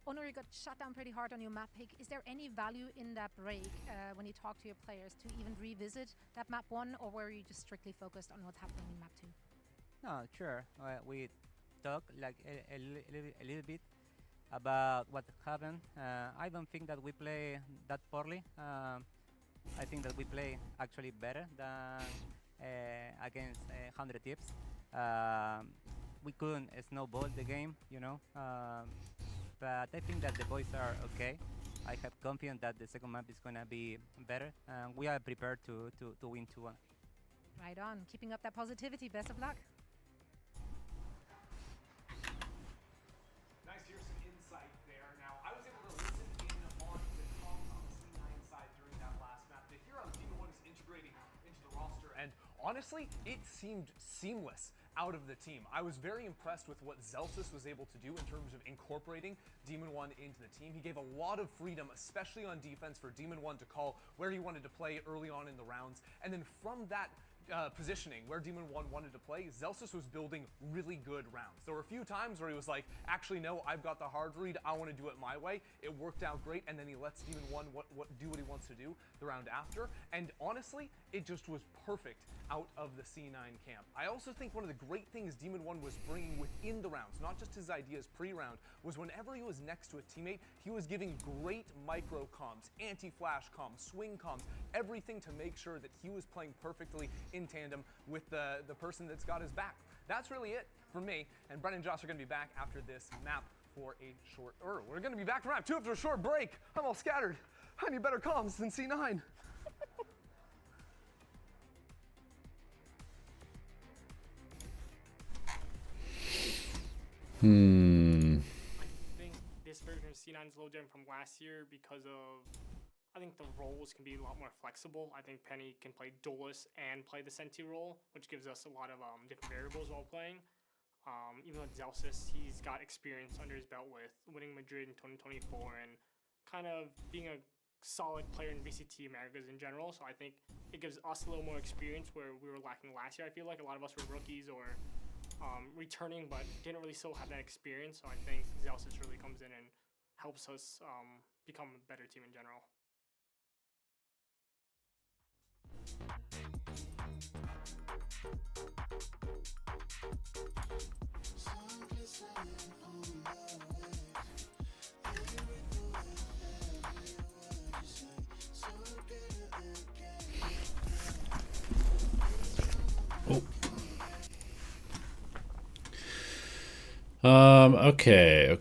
Honor, you got shut down pretty hard on your map pick. Is there any value in that break when you talk to your players to even revisit that map 1, or were you just strictly focused on what's happening in map 2? No, sure. We talk like a little bit about what happened. I don't think that we play that poorly. I think that we play actually better than against 100 tips. We couldn't snowball the game, you know, but I think that the boys are okay. I have confidence that the second map is gonna be better, and we are prepared to win 2-1. Right on. Keeping up that positivity. Best of luck. Nice to hear some insight there. Now, I was able to listen in on the comms on the C9 side during that last map to hear how Demon One is integrating into the roster, and honestly, it seemed seamless out of the team. I was very impressed with what Zelsis was able to do in terms of incorporating Demon One into the team. He gave a lot of freedom, especially on defense, for Demon One to call where he wanted to play early on in the rounds, and then from that positioning where Demon One wanted to play, Zelsis was building really good rounds. There were a few times where he was like, actually no, I've got the hard read, I want to do it my way. It worked out great, and then he lets Demon One do what he wants to do the round after, and honestly, it just was perfect out of the C9 camp. I also think one of the great things Demon One was bringing within the rounds, not just his ideas pre-round, was whenever he was next to a teammate, he was giving great micro comms, anti-flash comms, swing comms, everything to make sure that he was playing perfectly in tandem with the person that's got his back. That's really it for me, and Brennan and Josh are going to be back after this map for a short, we're going to be back for map 2 after a short break. I'm all scattered. I need better comms than C9. from C9's low gen from last year because of, I think the roles can be a lot more flexible. I think Penny can play Duelist and play the Senti role, which gives us a lot of different variables while playing. Even with Zelsis, he's got experience under his belt with winning Madrid in 2024 and kind of being a solid player in VCT Americas in general. So I think it gives us a little more experience where we were lacking last year. I feel like a lot of us were rookies or returning, but didn't really still have that experience. So I think Zelsis really comes in and helps us become a better team in general. Okay.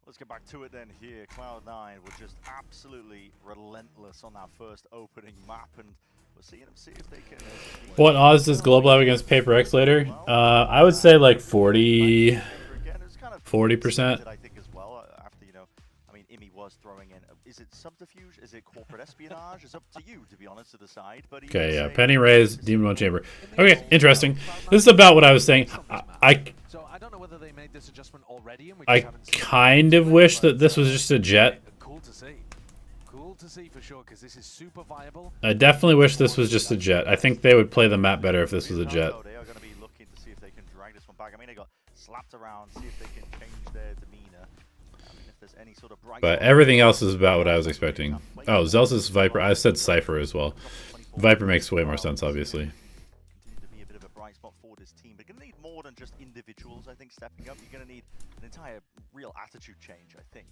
Let's get back to it then here. Cloud9 were just absolutely relentless on that first opening map, and we're seeing them see if they can... What odds does Global have against Paper X later? I would say like 40%. I think as well, after, you know, I mean, Imi was throwing in... Is it subterfuge? Is it corporate espionage? It's up to you, to be honest, to decide. But Okay, yeah. Penny Rays, Demon One Chamber. Okay, interesting. This is about what I was saying. So I don't know whether they made this adjustment already. And I kind of wish that this was just a jet. Cool to see. Cool to see for sure, because this is super viable. I definitely wish this was just a jet. I think they would play the map better if this was a jet. They are going to be looking to see if they can drag this one back. I mean, they got slapped around, see if they can change their demeanor. I mean, if there's any sort of bright... But everything else is about what I was expecting. Oh, Zelsis Viper. I said Cypher as well. Viper makes way more sense, obviously. Continue to be a bit of a bright spot for this team. But you're going to need more than just individuals, I think, stepping up. You're going to need an entire real attitude change, I think.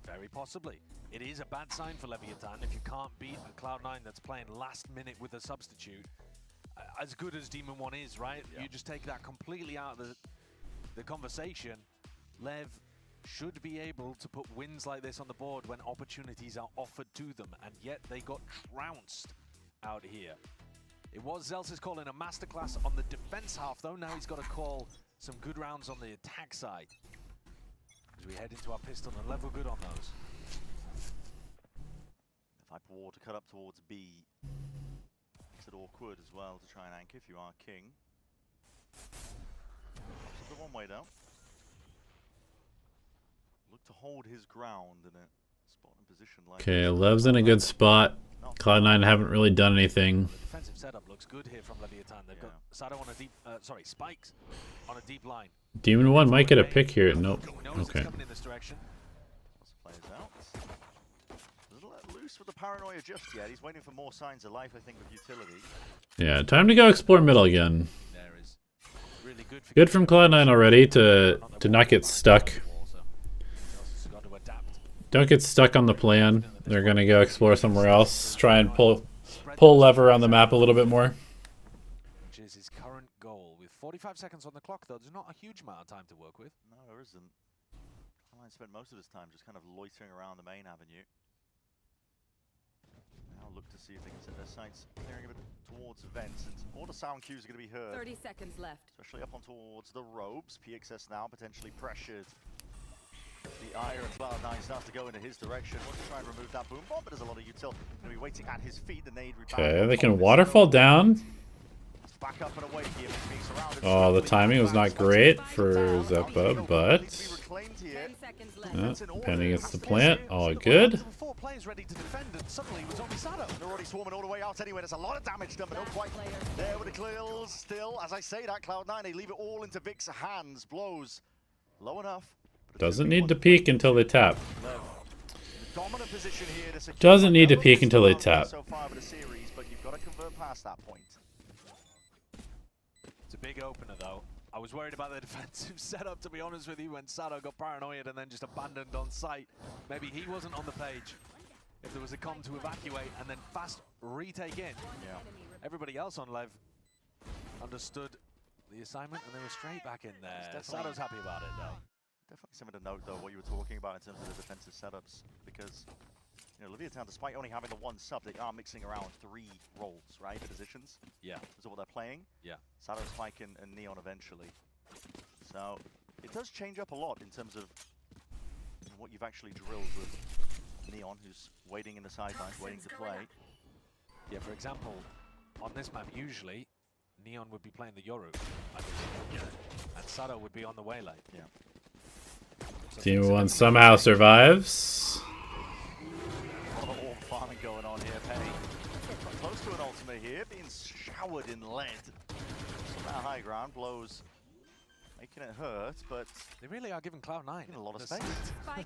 Very possibly. It is a bad sign for Leviatan if you can't beat a Cloud9 that's playing last minute with a substitute. As good as Demon One is, right? Yeah. You just take that completely out of the conversation. Lev should be able to put wins like this on the board when opportunities are offered to them, and yet they got trounced out here. It was Zelsis calling a masterclass on the defense half, though. Now he's got to call some good rounds on the attack side as we head into our pistol and level good on those. Viper War to cut up towards B. Makes it awkward as well to try and anchor if you are king. Pops up the one way down. Look to hold his ground in a spot and position like... Okay, Lev's in a good spot. Cloud9 haven't really done anything. The defensive setup looks good here from Leviatan. They've got Sado on a deep, Spikes on a deep line. Demon One might get a pick here. Nope. Okay. Coming in this direction. Plays out. Doesn't let loose with the paranoia just yet. He's waiting for more signs of life, I think, with utility. Yeah, time to go explore middle again. There is really good from Cloud9 already to not get stuck. Don't get stuck on the plan. They're gonna go explore somewhere else. Try and pull lever on the map a little bit more. Which is his current goal. With 45 seconds on the clock, though, there's not a huge amount of time to work with. No, there isn't. Cloud9 spent most of his time just kind of loitering around the main avenue. Now look to see if they can set their sights clearing a bit towards vents, and all the sound cues are going to be heard. 30 seconds left. Especially up on towards the ropes. PXS now potentially pressured. The ire of Cloud9 starts to go into his direction. Wants to try and remove that boom bomb, but there's a lot of util going to be waiting at his feet. The nade rebound. Okay, they can waterfall down. back up and away here. Being surrounded. Oh, the timing was not great for Zeppa, but Penny gets the plant. All good. 4 players ready to defend, and suddenly it was only Sado. They're already swarming all the way out anyway. There's a lot of damage done, but not quite there with the kills. Still, as I say that, Cloud9, they leave it all into Vic's hands. Blows low enough. Doesn't need to peek until they tap. Dominant position here to secure. Doesn't need to peek until they tap. So far with the series, but you've got to convert past that point. It's a big opener, though. I was worried about the defensive setup, to be honest with you, when Sado got paranoid and then just abandoned on site. Maybe he wasn't on the page. If there was a com to evacuate and then fast retake in. Yeah. Everybody else on Lev understood the assignment and they were straight back in there. Sado's happy about it, though. Definitely something to note, though, what you were talking about in terms of the defensive setups, because, you know, Leviatan, despite only having the 1 sub, they are mixing around 3 roles, right? The positions. Yeah. Is what they're playing. Yeah. Sado, Spike, and Neon eventually. So it does change up a lot in terms of what you've actually drilled with Neon, who's waiting in the sidelines, waiting to play. Yeah, for example, on this map, usually, Neon would be playing the Yoru, and Sado would be on the Waylay. Yeah. Team 1 somehow survives. A lot of orb farming going on here, Penny. Close to an ultimate here, being showered in lead. Somehow high ground, blows making it hurt, but they really are giving Cloud9 a lot of space.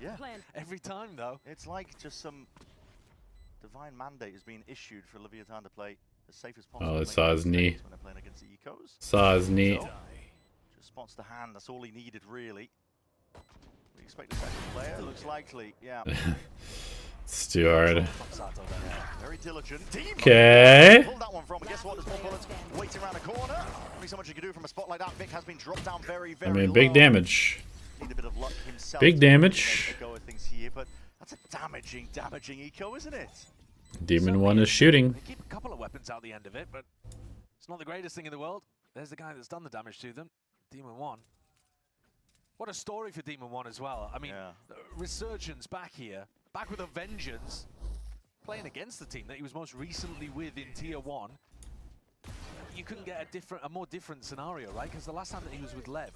Yeah. Every time, though. It's like just some divine mandate is being issued for Leviatan to play as safe as possible. Oh, they saw his knee. When they're playing against the Ecos. Saw his knee. So, just spots the hand, that's all he needed, really. We expect a second player, looks likely, yeah. It's too hard. Very diligent. Okay. Pulled that one from, and guess what? There's more bullets waiting around the corner. Only so much you can do from a spot like that. Vic has been dropped down very, very I mean, big low. damage. Need a bit of luck himself. Big damage. Go with things here, but that's a damaging eco, isn't it? Demon 1 is shooting. They keep a couple of weapons out the end of it, but it's not the greatest thing in the world. There's the guy that's done the damage to them, Demon 1. What a story for Demon 1 as well. I mean, resurgence back here, back with a vengeance, playing against the team that he was most recently with in Tier 1. You couldn't get a more different scenario, right? Because the last time that he was with Lev,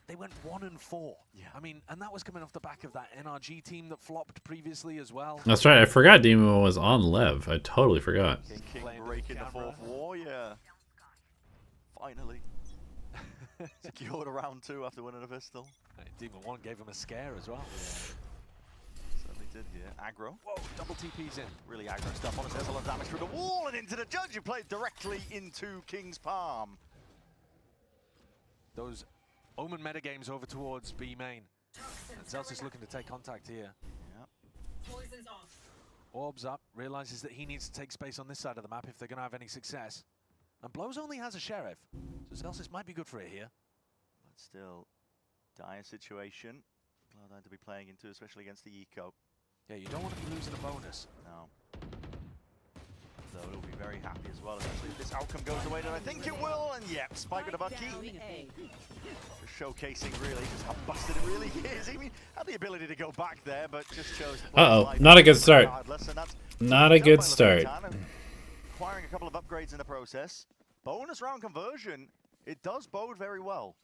they went 1-4. Yeah. I mean, and that was coming off the back of that NRG team that flopped previously as well. That's right, I forgot Demon 1 was on Lev. I totally forgot. King breaking the 4th war, yeah. Finally. Secured a round 2 after winning a pistol. Demon 1 gave him a scare as well. Certainly did here. Aggro. Whoa, double TP's in. Really aggro stuff. Honestly, there's a lot of damage through the wall and into the judge, who played directly into King's palm. Those Omen metagames over towards B main. And Zelsis looking to take contact here. Poison's off. Orbs up, realizes that he needs to take space on this side of the map if they're going to have any success. And Blows only has a Sheriff, so Zelsis might be good for it here. But still, dire situation. Cloud9 to be playing into, especially against the Eco. Yeah, you don't want to be losing a bonus. No. So he'll be very happy as well, especially if this outcome goes the way that I think it will. And yep, Spike with a bucky. Just showcasing really just how busted it really is. I mean, had the ability to go back there, but just chose to Uh-oh, not a good start. Not a good start. Acquiring a couple of upgrades in the process. Bonus round conversion, it does bode very well.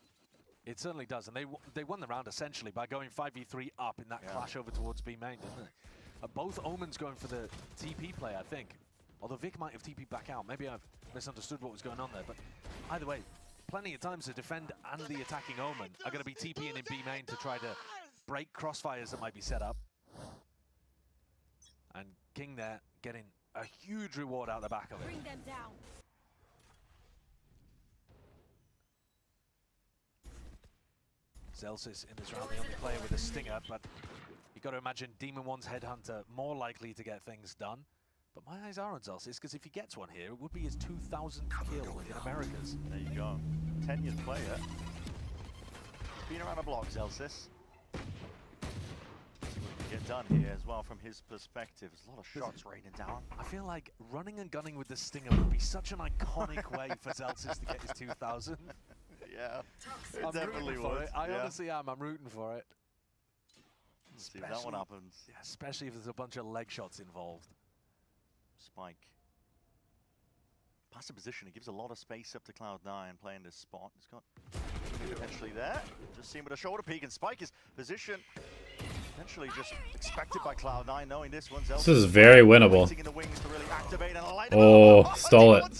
It certainly does, and they won the round essentially by going 5v3 up in that clash over towards B main, didn't they? Both Omens going for the TP play, I think. Although Vic might have TP'd back out. Maybe I've misunderstood what was going on there, but either way, plenty of times the defend and the attacking Omen are going to be TPing in B main to try to break crossfires that might be set up. And King there getting a huge reward out the back of it. Bring them down. Zelsis in this round, the only player with a stinger, but you've got to imagine Demon 1's Headhunter more likely to get things done. But my eyes are on Zelsis, because if he gets one here, it would be his 2,000th kill in Americas. There you go. 10th player. Been around the block, Zelsis. Get done here as well from his perspective. There's a lot of shots raining down. I feel like running and gunning with the stinger would be such an iconic way for Zelsis to get his 2,000. Yeah, it I'm definitely rooting for would. it. I honestly am. I'm rooting for it. Let's see if that one happens. Yeah, especially if there's a bunch of leg shots involved. Spike. passive position. He gives a lot of space up to Cloud9 playing this spot. He's got potentially there. Just seen with a shoulder peek, and Spike is position. Potentially just expected by Cloud9, knowing this one's This is very winnable. Oh, stole it.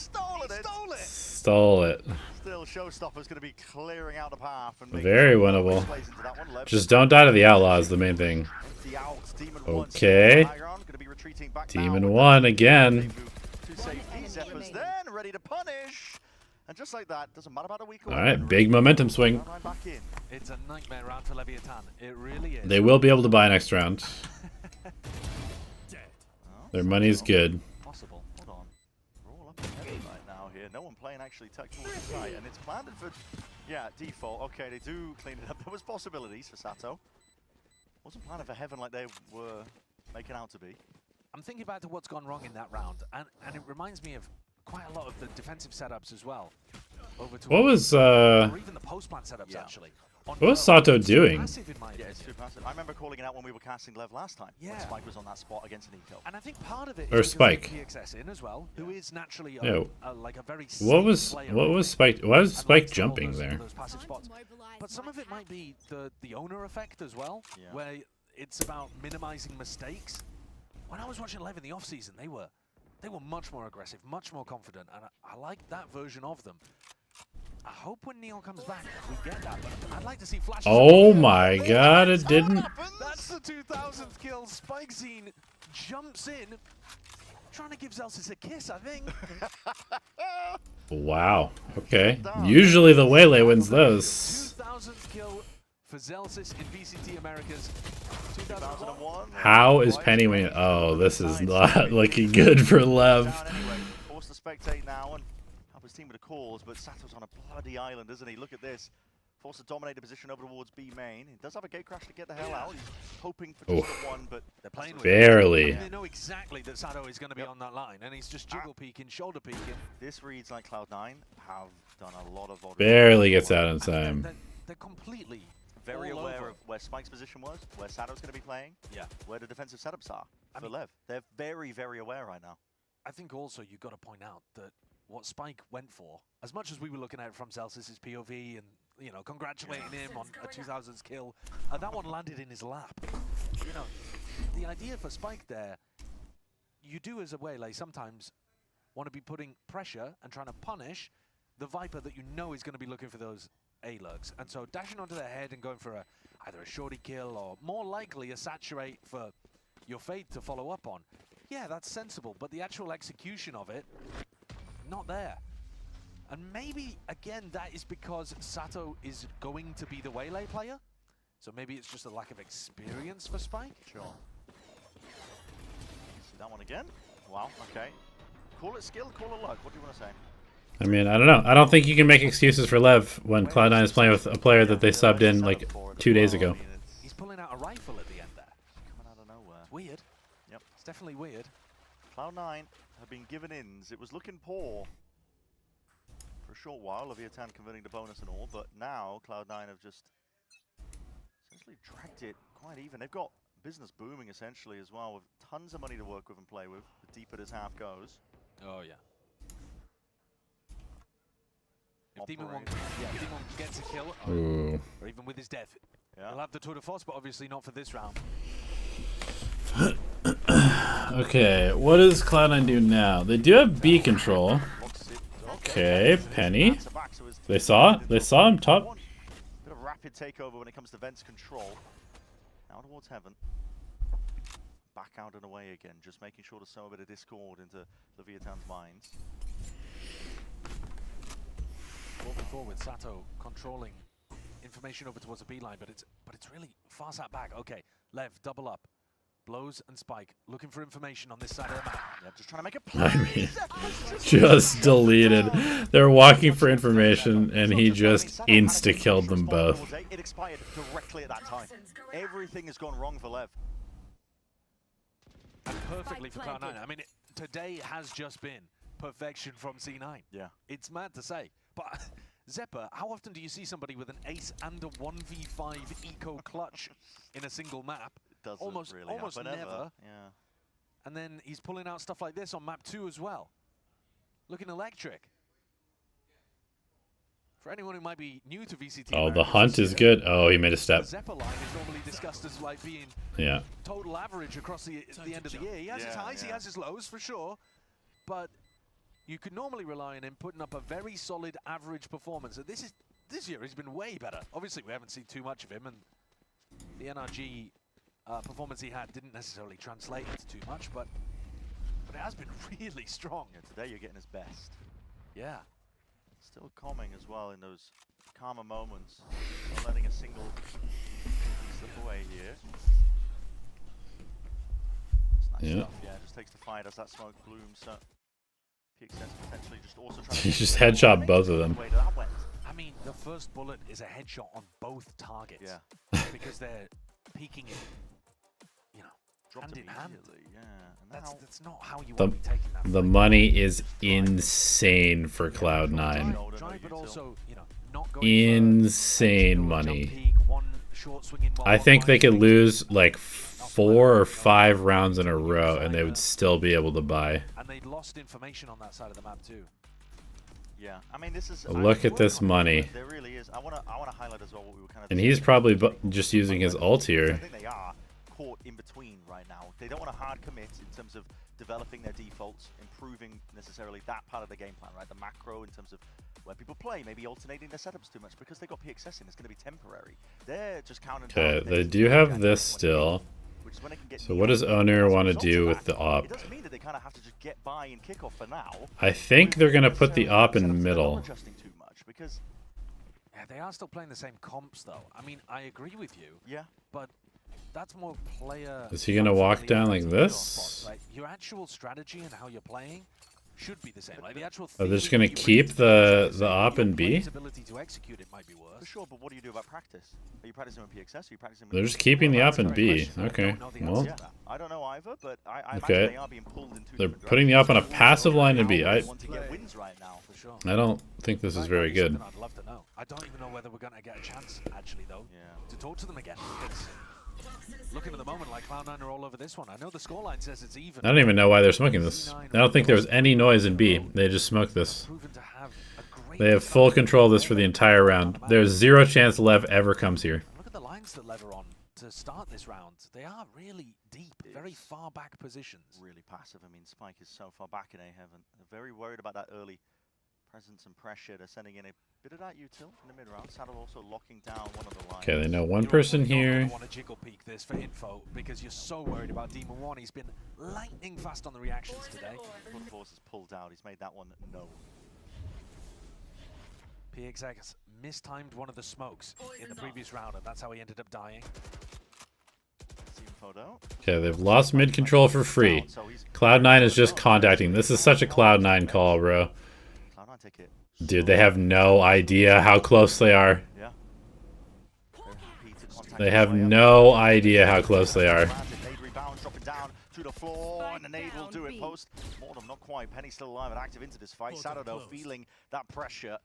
Stole it. Still, Showstopper's going to be clearing out the path. And Very winnable. Just don't die to the Outlaw is the main thing. Okay. Demon 1 again. Then ready to punish. And just like that, doesn't matter about a week. Alright, big momentum swing. It's a nightmare round for Leviatan. It really is. They will be able to buy next round. Their money's good. Possible. Hold on. We're all up in heaven right now here. No one playing actually tech towards the site, and it's planted for, yeah, default. Okay, they do clean it up. There was possibilities for Sato. Wasn't planning for heaven like they were making out to be. I'm thinking back to what's gone wrong in that round, and it reminds me of quite a lot of the defensive setups as well. Over to What was or even the post-plant setups actually. what was Sato doing? Yeah, it's too passive. I remember calling it out when we were casting Lev last time. When Spike was on that spot against an eco. And I think part of it Or is Spike. PXS in as well, who is naturally like a very What was Spike? Why was Spike jumping there? those passive spots. But some of it might be the owner effect as well, where it's about minimizing mistakes. When I was watching Lev in the off season, they were much more aggressive, much more confident, and I like that version of them. I hope when Neon comes back we get that, but I'd like to see flashes. Oh my god, it didn't. That's the 2000th kill. Spikescene jumps in, trying to give Zelsis a kiss, I think. Wow. Okay. Usually the Waylay wins those. 2000th kill for Zelsis in VCT Americas. 2001. How is Penny winning? Oh, this is not looking good for Lev. Forced to spectate now and help his team with the calls, but Sato's on a bloody island, isn't he? Look at this. Forced to dominate the position over towards B main. He does have a gate crash to get the hell out. He's hoping for just the one, but they're playing with barely. They know exactly that Sato is going to be on that line, and he's just jiggle peeking, shoulder peeking. This reads like Cloud9 have done a lot of Barely gets out in time. They're completely very all aware over of where Spike's position was, where Sato's going to be playing, where the defensive setups are for Lev. They're very, very aware right now. I think also you've got to point out that what Spike went for, as much as we were looking at it from Zelsis' POV and, you know, congratulating him on a 2000s kill, that one landed in his lap. You know, the idea for Spike there, you do as a Waylay sometimes want to be putting pressure and trying to punish the Viper that you know is going to be looking for those A-lurks. And so dashing onto their head and going for either a shorty kill or more likely a saturate for your Fade to follow up on. Yeah, that's sensible, but the actual execution of it, not there. And maybe, again, that is because Sato is going to be the Waylay player. So maybe it's just a lack of experience for Spike. Sure. See that one again? Wow, okay. Call it skill, call it luck. What do you want to say? I mean, I don't know. I don't think you can make excuses for Lev when Cloud9 is playing with a player that they subbed in like 2 days ago. He's pulling out a rifle at the end there. Coming out of nowhere. It's weird. Yep. It's definitely weird. Cloud9 have been given ins. It was looking poor for a short while, Leviatan converting the bonus and all, but now Cloud9 have just essentially dragged it quite even. They've got business booming essentially as well, with tons of money to work with and play with, the deeper this half goes. Oh, yeah. If Demon 1 gets a kill, or even with his death, he'll have the tour de force, but obviously not for this round. Okay, what does Cloud9 do now? They do have B control. Okay, Penny. They saw it? They saw him top. Bit of rapid takeover when it comes to Vent's control. Now towards Heaven. Back out and away again, just making sure to sow a bit of discord into Leviatan's minds. Well before with Sato controlling information over towards the B line, but it's really far sat back. Okay, Lev, double up. Blows and Spike looking for information on this side of the map. Yeah, just trying to make a play. I mean, just deleted. They're walking for information, and he just insta-killed them both. It expired directly at that time. Everything has gone wrong for Lev. And perfectly for Cloud9. I mean, today has just been perfection from C9. Yeah. It's mad to say. But Zeppa, how often do you see somebody with an ace and a 1v5 eco clutch in a single map? Almost never. Yeah. And then he's pulling out stuff like this on map 2 as well. looking electric. For anyone who might be new to VCT, Oh, the hunt is good. Oh, he made a step. The Zephyr line is normally discussed as like being total average across the end of the year. He has his highs, he has his lows for sure, but you could normally rely on him putting up a very solid average performance. And this year he's been way better. Obviously, we haven't seen too much of him, and the NRG performance he had didn't necessarily translate into too much, but it has been really strong. Yeah, today you're getting his best. Yeah. Still calming as well in those calmer moments. Not letting a single slip away here. It's nice stuff, yeah. Just takes the fight as that smoke blooms. So PXS potentially just also trying to... He just headshot both of them. I mean, the first bullet is a headshot on both targets. Yeah. Because they're peeking it, you know, Dropped hand in hand. Yeah. That's not how you want to be taking that. The money is insane for Cloud9. But also, you know, not going Insane money. I think they could lose like 4 or 5 rounds in a row and they would still be able to buy. And they'd lost information on that side of the map too. Yeah, I mean, this is... Look at this money. There really is. I want to highlight as well what we were kind of... And he's probably just using his ult here. I think they are caught in between right now. They don't want to hard commit in terms of developing their defaults, improving necessarily that part of the game plan, right? The macro in terms of when people play, maybe alternating their setups too much because they got PXS in. It's going to be temporary. They're just counting. Okay, they do have this still. So what does Owner want to do with the op? It doesn't mean that they kind of have to just get by and kick off for now. I think they're going to put the op in the middle. Adjusting too much because they are still playing the same comps though. I mean, I agree with you. Yeah. But that's more player... Is he going to walk down like this? Right? Your actual strategy and how you're playing should be the same. Like the actual Are they just going to keep the op in B? ability to execute it might be worse. For sure, but what do you do about practice? Are you practicing with PXS? Are you practicing with... They're just keeping the op in B. Okay, well... Yeah, I don't know either, but I imagine Okay. they are being pulled in 2 They're different putting the op on a passive line in B. want to get wins right now, for sure. I don't think this is very good. I'd love to know. I don't even know whether we're going to get a chance, actually, though, to talk to them again. Because looking at the moment like Cloud9 are all over this one. I know the scoreline says it's even. I don't even know why they're smoking this. I don't think there was any noise in B. They just smoked this. They have full control of this for the entire round. There's 0 chance Lev ever comes here. Look at the lines that Lev are on to start this round. They are really deep, very far back positions. Really passive. I mean, Spike is so far back in A-Heaven. They're very worried about that early presence and pressure. They're sending in a bit of that util in the mid-round. Saddle also locking down one of the lines. Okay, they know one person here. I want to jiggle peek this for info because you're so worried about Demon 1. He's been lightning fast on the reactions today. Blood Force has pulled out. He's made that one no. PXX mistimed one of the smokes in the previous round, and that's how he ended up dying. Okay, they've lost mid control for free. Cloud9 is just contacting. This is such a Cloud9 call, bro. Dude, they have no idea how close they are. They have no idea how close they are. To the floor, and the nade will do it post. Mortem not quite. Penny still alive and active into this fight. Sato though feeling that pressure.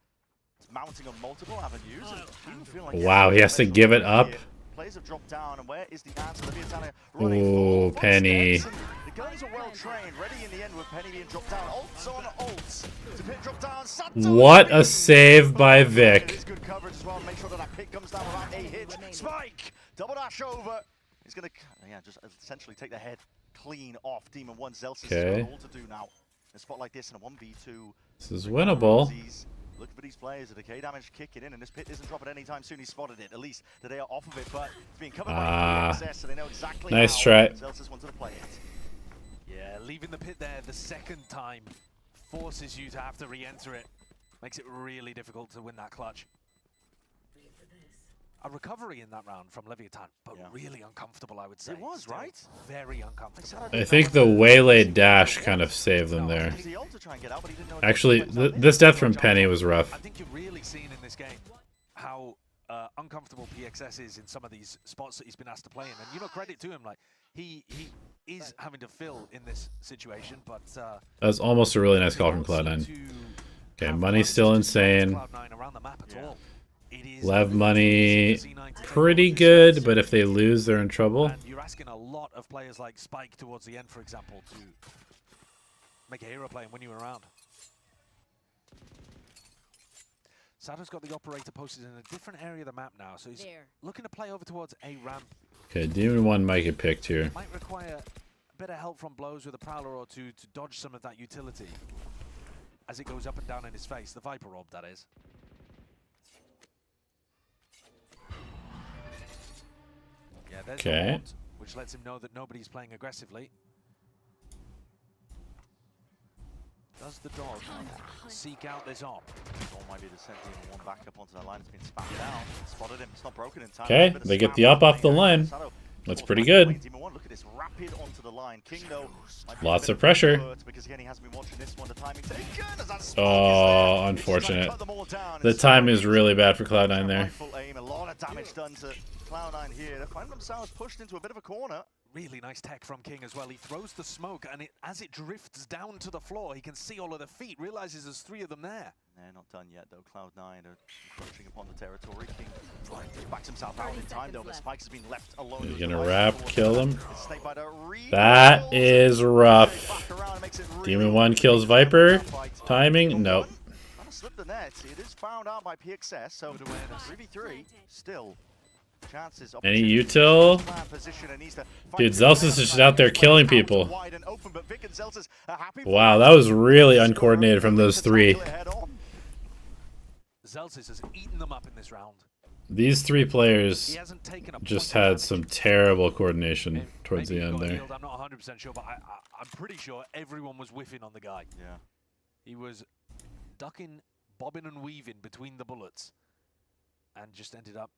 It's mounting on multiple avenues. And feel like Wow, he has to give it up. Players have dropped down, and where is the answer? Leviatan Ooh, Penny. The guns are well trained, ready in the end with Penny being dropped down. Ults on ults. To pit drop down. Sato What a save by Vic. It is good coverage as well. Make sure that pit comes down without a hit. Spike! Double dash over. He's going to just essentially take the head clean off Demon 1. Zelsis has got all to do now. In a spot like this in a 1v2. This is winnable. Look for these players, the decay damage kicking in, and this pit isn't dropping anytime soon. He spotted it, at least that they are off of it, but it's being covered by access, so they know exactly nice how try. Zelsis wanted to play it. Yeah, leaving the pit there the second time forces you to have to re-enter it. Makes it really difficult to win that clutch. A recovery in that round from Leviatan, but really uncomfortable, I would say. It was, right? Very uncomfortable. I think the waylaid dash kind of saved them there. Actually, this death from Penny was rough. I think you're really seeing in this game how uncomfortable PXS is in some of these spots that he's been asked to play in. And, you know, credit to him, like, he is having to fill in this situation, but... that was almost a really nice call from Cloud9. Okay, money's still insane. Lev money pretty good, but if they lose, they're in trouble. And you're asking a lot of players like Spike towards the end, for example, to make a hero play and win you around. Sato's got the operator posted in a different area of the map now, so he's looking to play over towards A ramp. Okay, Demon 1 might get picked here. Might require a bit of help from blows with a Prowler or two to dodge some of that utility as it goes up and down in his face. The Viper Orb, that is. Yeah, there's the Okay. ward, which lets him know that nobody's playing aggressively. Does the dog seek out this op? Or might be the Sentinel one back up onto the line. It's been spammed down. Spotted him. It's not broken in time. Okay, Bit of they get spam the up off the there. line. Sato That's forced pretty back good. away. Demon 1, look at this rapid onto the line. King though, might be a Lots bit of pressure. hurt because again he hasn't been watching this one. The timing taken as that smoke is Oh, there. unfortunate. Cut them all down. The It's time is so really bad for Cloud9 there. rifle aim, a lot of damage done to Cloud9 here. They find themselves pushed into a bit of a corner. Really nice tech from King as well. He throws the smoke, and as it drifts down to the floor, he can see all of the feet, realizes there's 3 of them there. They're not done yet though. Cloud9 are encroaching upon the territory. King backs himself out in time though, but Spikes has been left alone. He's gonna wrap, kill him. Snake by the That is rough. Demon 1 kills Viper. Timing? Nope. Kind of slipped the net. It is found out by PXS, so 3v3 still. Chances, Any util? Dude, Zelsis is just out there killing people. Wow, that was really uncoordinated from those 3. Zelsis has eaten them up in this round. These 3 players just had some terrible coordination towards the end there. I'm not 100% sure, but I'm pretty sure everyone was whiffing on the guy. Yeah. He was ducking, bobbing and weaving between the bullets and just ended up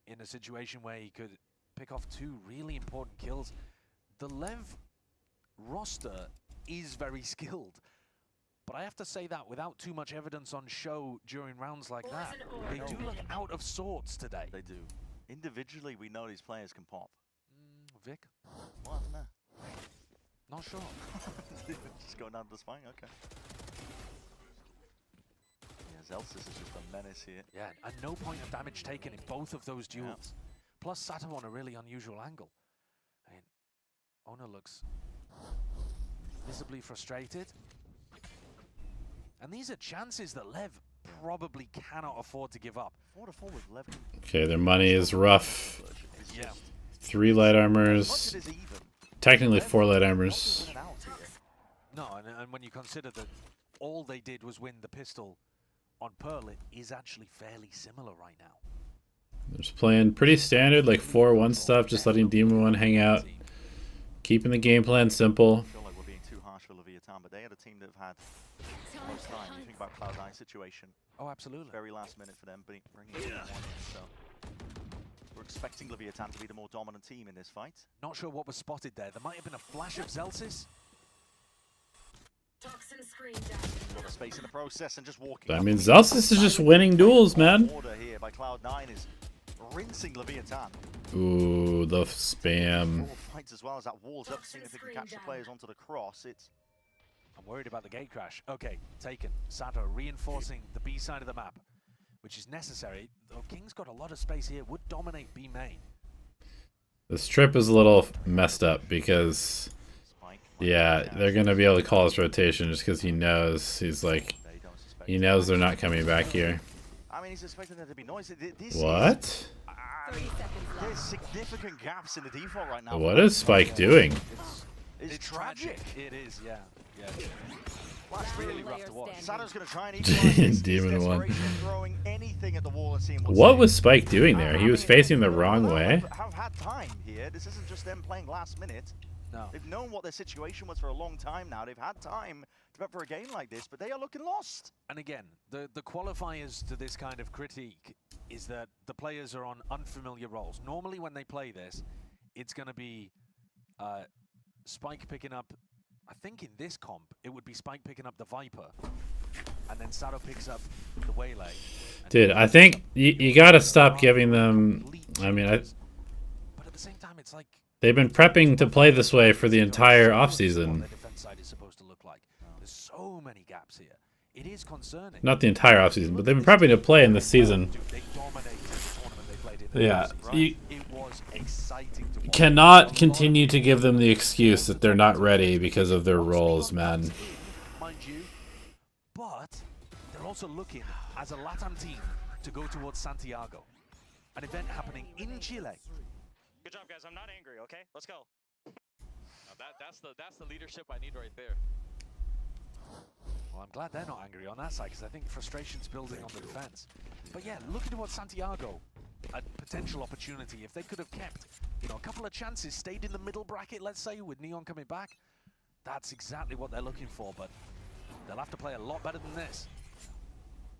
in a situation where he could pick off 2 really important kills. The Lev roster is very skilled, but I have to say that without too much evidence on show during rounds like that. They do look out of sorts today. They do. Individually, we know these players can pop. Vic? What? No. Not sure. Just going down to the spine? Okay. Yeah, Zelsis is just a menace here. Yeah, and no point of damage taken in both of those duels. Plus Sato on a really unusual angle. I mean, Ona looks visibly frustrated. And these are chances that Lev probably cannot afford to give up. 4-4 with Lev. Okay, their money is rough. Yeah. 3 light armors. Technically 4 light armors. No, and when you consider that all they did was win the pistol on Pearl, it is actually fairly similar right now. They're just playing pretty standard, like 4-1 stuff, just letting Demon 1 hang out. Keeping the game plan simple. I feel like we're being too harsh for Leviatan, but they had a team that have had most time. You think about Cloud9 situation. Oh, absolutely. Very last minute for them, bringing Demon 1 in, so we're expecting Leviatan to be the more dominant team in this fight. Not sure what was spotted there. There might have been a flash of Zelsis. A lot of space in the process and just walking. I mean, Zelsis is just winning duels, man. Order here by Cloud9 is rinsing Leviatan. Ooh, the spam. Fights as well as that wall's up, seeing if they can catch the players onto the cross. I'm worried about the gate crash. Okay, taken. Sato reinforcing the B side of the map, which is necessary. Though King's got a lot of space here, would dominate B main. This trip is a little messed up because, yeah, they're going to be able to call his rotation just because he knows. He's like, he knows they're not coming back here. I mean, he's expecting there to be noise. What? There's significant gaps in the default right now. What is Spike doing? It's tragic. It is, yeah. Well, that's really rough to watch. Sato's going to try and equalize Demon 1. Throwing anything at the wall and seeing What was Spike doing there? He was facing the wrong way. Have had time here. This isn't just them playing last minute. No. They've known what their situation was for a long time now. They've had time to prep for a game like this, but they are looking lost. And again, the qualifiers to this kind of critique is that the players are on unfamiliar roles. Normally when they play this, it's going to be Spike picking up, I think in this comp, it would be Spike picking up the Viper, and then Sato picks up the Waylay. Dude, I think you got to stop giving them, I mean, but at the same time, it's like they've been prepping to play this way for the entire offseason. The defense side is supposed to look like. There's so many gaps here. It is concerning. Not the entire offseason, but they've been prepping to play in this season. They dominated the tournament they played in. Yeah. It was exciting to watch. Cannot continue to give them the excuse that they're not ready because of their roles, man. Mind you, but they're also looking as a LATAM team to go towards Santiago, an event happening in Chile. Good job, guys. I'm not angry, okay? Let's go. That's the leadership I need right there. Well, I'm glad they're not angry on that side, because I think frustration's building on the defense. But yeah, looking towards Santiago, a potential opportunity. If they could have kept, you know, a couple of chances, stayed in the middle bracket, let's say, with Neon coming back, that's exactly what they're looking for. But they'll have to play a lot better than this.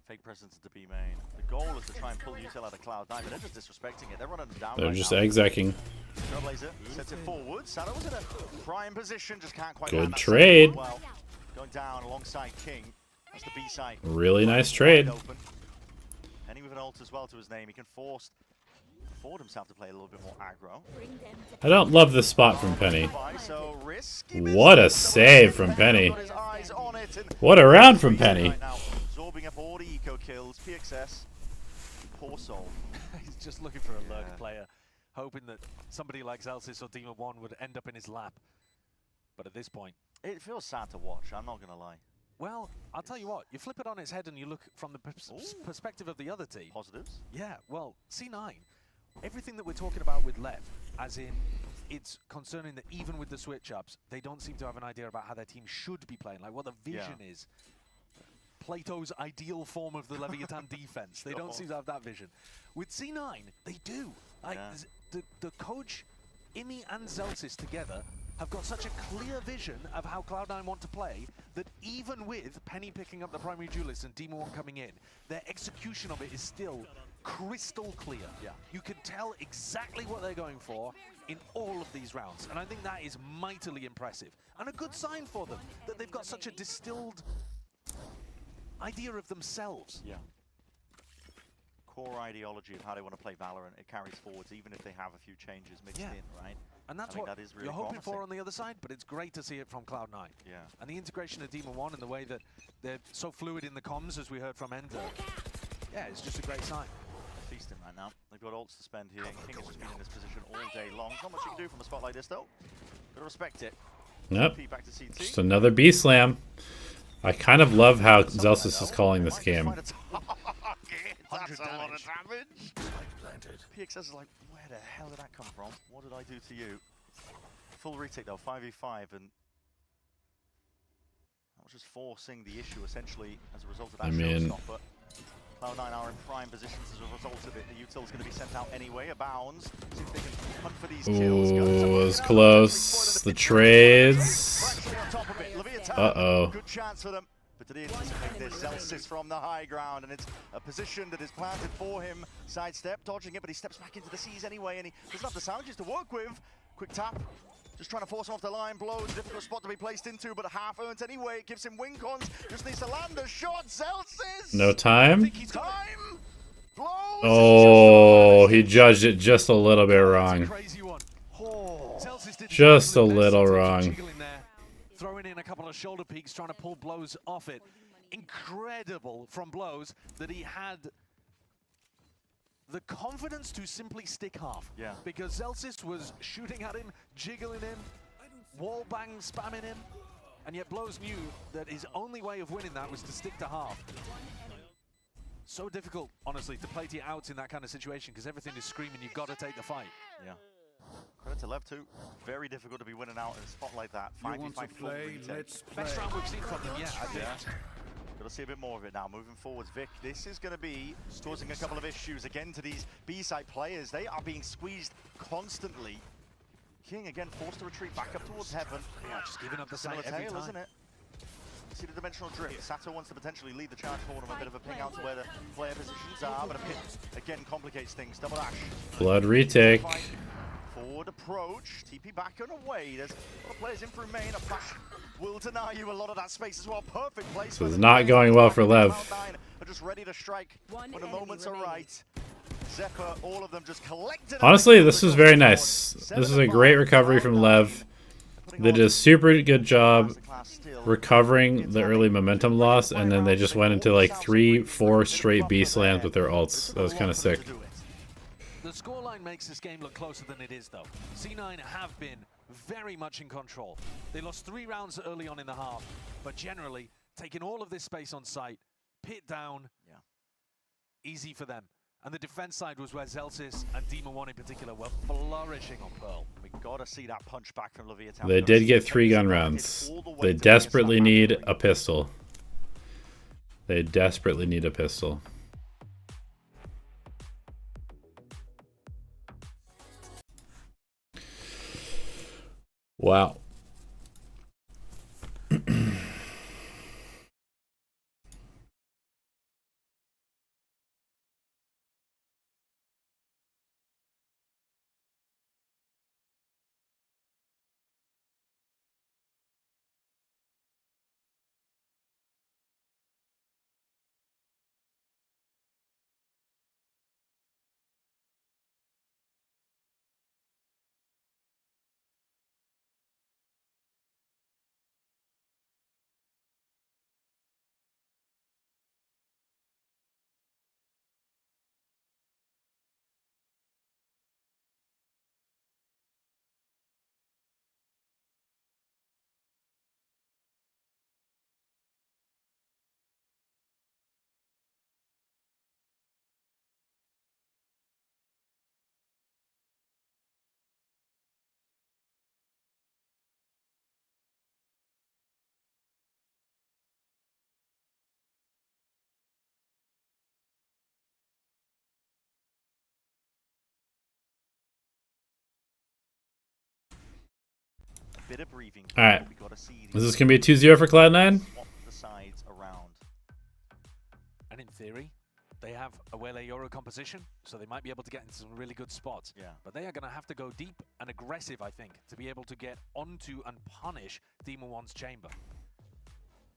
Fake presence at the B main. The goal is to try and pull Util out of Cloud9, but they're just disrespecting it. They're running them down. They're right just now. execing. Trailblazer sets it forward. Sato's in a prime position, just can't quite Good land that trade. second one well. Going down alongside King. That's the B side. Really nice trade. Penny with an ult as well to his name. He can afford himself to play a little bit more aggro. I don't love this spot from Penny. So risky What a save from Penny. What a round from Penny. Right now, absorbing up all the eco kills. PXS. Poor soul. He's just looking for a lurk player, hoping that somebody like Zelsis or Demon 1 would end up in his lap. But at this point, it feels sad to watch, I'm not going to lie. Well, I'll tell you what, you flip it on its head and you look from the perspective of the other team. Positives? Yeah, well, C9, everything that we're talking about with Lev, as in, it's concerning that even with the switch-ups, they don't seem to have an idea about how their team should be playing, like what the vision is. Plato's ideal form of the Leviatan defense. They don't seem to have that vision. With C9, they do. Like, the coach, Imi and Zelsis together have got such a clear vision of how Cloud9 want to play that even with Penny picking up the primary duelist and Demon 1 coming in, their execution of it is still crystal clear. Yeah. You can tell exactly what they're going for in all of these rounds, and I think that is mightily impressive. And a good sign for them, that they've got such a distilled idea of themselves. Yeah. Core ideology of how they want to play Valorant, it carries forwards even if they have a few changes mixed in, right? And that's what what that is really you're hoping promising. for on the other side, but it's great to see it from Cloud9. Yeah. And the integration of Demon 1 and the way that they're so fluid in the comms, as we heard from Ender, yeah, it's just a great sign. They're feasting right now. They've got ults to spend here. King has just been in this position all day long. Not much you can do from a spot like this, though. Gotta respect it. Yep. Back to CT. Just another B slam. I kind of love how Zelsis is calling this game. That's a lot of damage. PXS is like, where the hell did that come from? What did I do to you? Full retake though, 5v5, and that was just forcing the issue essentially as a result of that showstopper. Cloud9 are in prime positions as a result of it. The util's going to be sent out anyway. Abounds. See if they can hunt for these kills. Ooh, it was close. The trades. Uh-oh. Good chance for them. But did he anticipate this? Zelsis from the high ground, and it's a position that is planted for him. Sidestep, dodging it, but he steps back into the seas anyway, and he doesn't have the sandwiches to work with. Quick tap. Just trying to force him off the line, blows, difficult spot to be placed into, but half earned anyway. It gives him wing cons, just needs to land a shot. Zelsis! No time? Time! Blows! Oh, he judged it just a little bit wrong. Just a little wrong. Throwing in a couple of shoulder peaks, trying to pull blows off it. Incredible from blows that he had the confidence to simply stick half. Yeah. Because Zelsis was shooting at him, jiggling him, wallbang spamming him, and yet Blows knew that his only way of winning that was to stick to half. So difficult, honestly, to play to your outs in that kind of situation because everything is screaming, you've got to take the fight. Yeah. Credit to Lev too. Very difficult to be winning out in a spot like that. 5v5 full retake. Best round we've seen from them, yeah, I think. Got to see a bit more of it now. Moving forwards, Vic, this is going to be causing a couple of issues again to these B-side players. They are being squeezed constantly. King again forced to retreat back up towards heaven. Yeah, just giving up the side Similar every tail, time. isn't it? See the dimensional drift. Sato wants to potentially lead the charge forward on a bit of a ping out to where the player positions are, but a pit again complicates things. Double dash. Blood retake. Forward approach. TP back and away. There's a lot of players in through main. A flash will deny you a lot of that space as well. Perfect place. This is not going well for Lev. Cloud9 are just ready to strike when the moments are right. Zephyr, all of them just collected. Honestly, this was very nice. This is a great recovery from Lev. They did a super good job recovering the early momentum loss, and then they just went into like 3-4 straight B slams with their ults. That was kind of sick. The scoreline makes this game look closer than it is, though. C9 have been very much in control. They lost 3 rounds early on in the half, but generally taking all of this space on site, pit down, easy for them. And the defense side was where Zelsis and Demon 1 in particular were flourishing on Pearl. We gotta see that punch back from Leviatan. They did get 3 gun rounds. They desperately need a pistol. They desperately need a pistol. Wow. Bit of breathing. All right. Is this going to be a 2-0 for Cloud9? The sides around. And in theory, they have a Wele Yoro composition, so they might be able to get into some really good spots. Yeah. But they are going to have to go deep and aggressive, I think, to be able to get onto and punish Demon 1's chamber.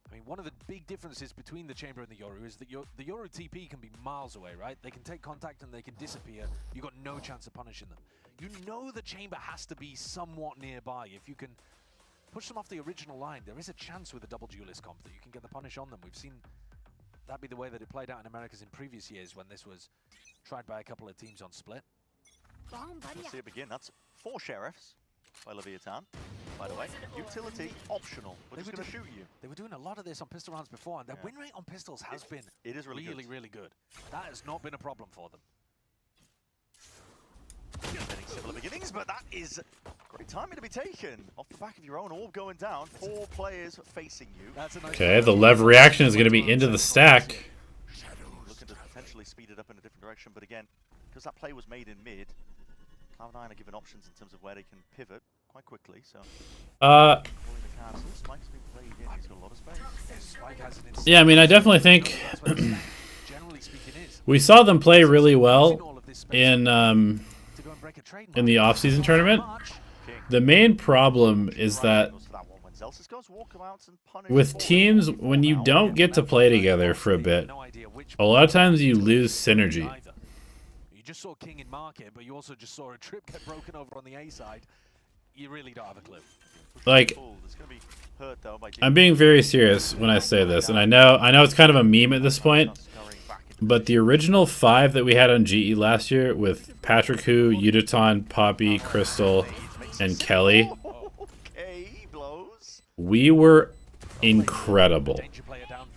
I mean, one of the big differences between the chamber and the Yoru is that the Yoru TP can be miles away, right? They can take contact and they can disappear. You've got no chance of punishing them. You know the chamber has to be somewhat nearby. If you can push them off the original line, there is a chance with a double duelist comp that you can get the punish on them. We've seen that be the way that it played out in Americas in previous years when this was tried by a couple of teams on split. Let's see it begin. That's 4 sheriffs by Leviatan. By the way, utility optional. We're just going to shoot you. They were doing a lot of this on pistol rounds before, and their win rate on pistols has been really good. That has not been a problem for them. Getting similar beginnings, but that is great timing to be taken. Off the back of your own orb going down, 4 players facing you. That's a nice Okay, the Lev reaction is going to be into the stack. Looking to potentially speed it up in a different direction, but again, because that play was made in mid, Cloud9 are given options in terms of where they can pivot quite quickly. So, Spike's been played in. He's got a lot of space. Yeah, I mean, I definitely think we saw them play really well in the off-season tournament. The main problem is that with teams, when you don't get to play together for a bit, a lot of times you lose synergy. You just saw King in market, but you also just saw a trip get broken over on the A side. You really don't have a clue. Like, I'm being very serious when I say this, and I know it's kind of a meme at this point, but the original 5 that we had on GE last year with Patrick Hu, Yudaton, Poppy, Crystal, and Kelly, we were incredible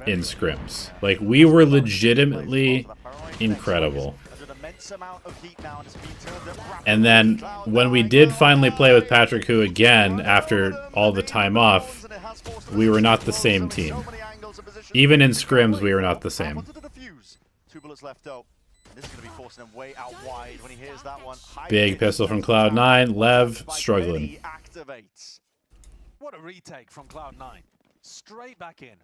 in scrims. Like, we were legitimately incredible. And then when we did finally play with Patrick Hu again after all the time off, we were not the same team. Even in scrims, we were not the same. 2 bullets left out. This is going to be forcing him way out wide when he hears that one. Big pistol from Cloud9. Lev struggling. What a retake from Cloud9. Straight back in.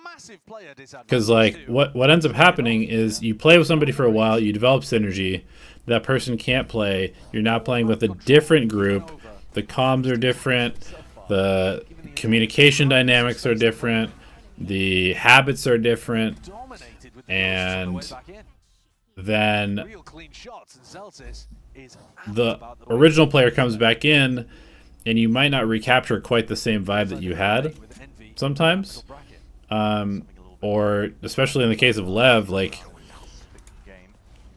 Massive player disadvantage. Because, like, what ends up happening is you play with somebody for a while, you develop synergy, that person can't play, you're now playing with a different group, the comms are different, the communication dynamics are different, the habits are different, and then the original player comes back in, and you might not recapture quite the same vibe that you had sometimes. Or especially in the case of Lev, like,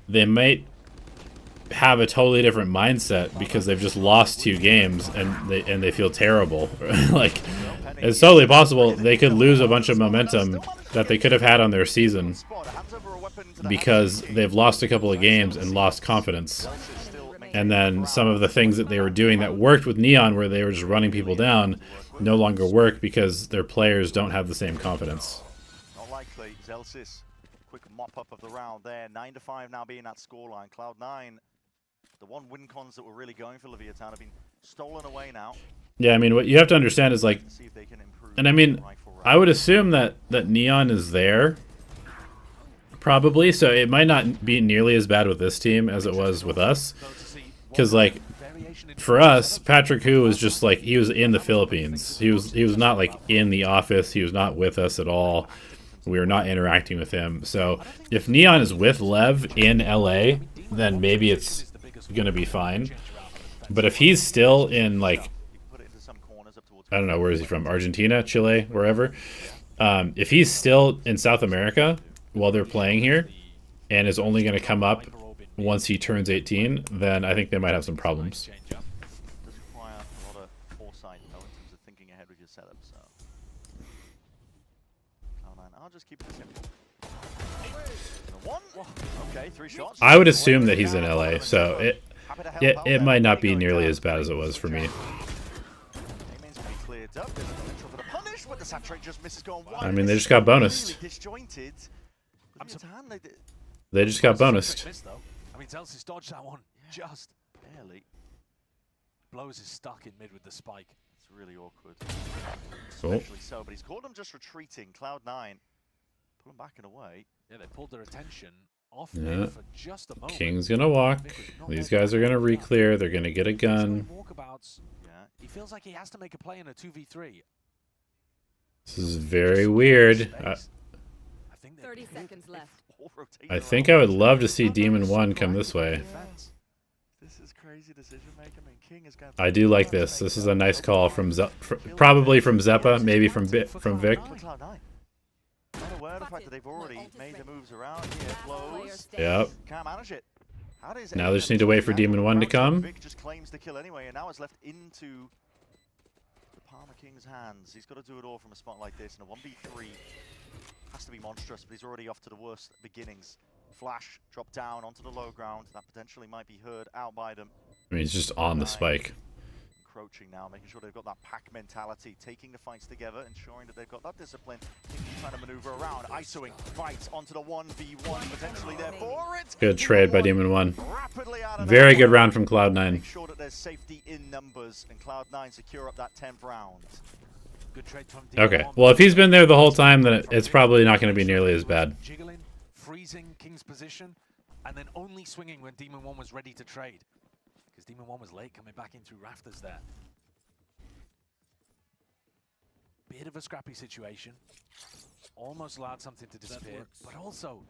they might have a totally different mindset because they've just lost 2 games and they feel terrible. Like, it's totally possible they could lose a bunch of momentum that they could have had on their season because they've lost a couple of games and lost confidence. And then some of the things that they were doing that worked with Neon, where they were just running people down, no longer work because their players don't have the same confidence. Not likely. Zelsis, quick mop up of the round there. 9-5 now being that scoreline. Cloud9, the one win cons that were really going for Leviatan have been stolen away now. Yeah, I mean, what you have to understand is, like, and I mean, I would assume that Neon is there, probably, so it might not be nearly as bad with this team as it was with us. Because, like, for us, Patrick Hu was just, like, he was in the Philippines. He was not, like, in the office. He was not with us at all. We were not interacting with him. So if Neon is with Lev in LA, then maybe it's going to be fine. But if he's still in, like, I don't know, where is he from? Argentina, Chile, wherever. If he's still in South America while they're playing here and is only going to come up once he turns 18, then I think they might have some problems. It does require a lot of foresight, though, in terms of thinking ahead with your setup. So, I'll just keep it simple. One. Okay, 3 shots. I would assume that he's in LA, so it might not be nearly as bad as it was for me. I mean, they just got bonused. They just got bonused. I mean, Zelsis dodged that one just barely. Blows is stuck in mid with the spike. It's really awkward. Cool. Especially so, but he's called them just retreating. Cloud9 pull them back and away. Yeah, they pulled their attention off Yeah. for just a moment. King's gonna walk. These guys are gonna re-clear. They're gonna get a gun. Yeah, he feels like he has to make a play in a 2v3. This is very weird. 30 seconds left. I think I would love to see Demon 1 come this way. This is crazy decision making. I mean, King is going I do like this. This is a nice call from probably from Zeppa, maybe from Vic. Cloud9. Not aware of the fact that they've already made the moves around here. Flows. Yep. Can't manage it. Now they just need to wait for Demon 1 to come. Vic just claims the kill anyway, and now it's left into the Palmer King's hands. He's got to do it all from a spot like this, and a 1v3 has to be monstrous, but he's already off to the worst beginnings. Flash, drop down onto the low ground. That potentially might be heard out by them. I mean, he's just on the spike. Encroaching now, making sure they've got that pack mentality, taking the fights together, ensuring that they've got that discipline. Trying to maneuver around, ISOing fights onto the 1v1, potentially there for it. Good trade by Demon 1. Very good round from Cloud9. Make sure that there's safety in numbers, and Cloud9 secure up that 10th round. Good trade from Demon Okay, 1. well, if he's been there the whole time, then it's probably not going to be nearly as bad. Jiggling, freezing King's position, and then only swinging when Demon 1 was ready to trade. Because Demon 1 was late coming back in through rafters there. Bit of a scrappy situation. Almost allowed something to disappear, but also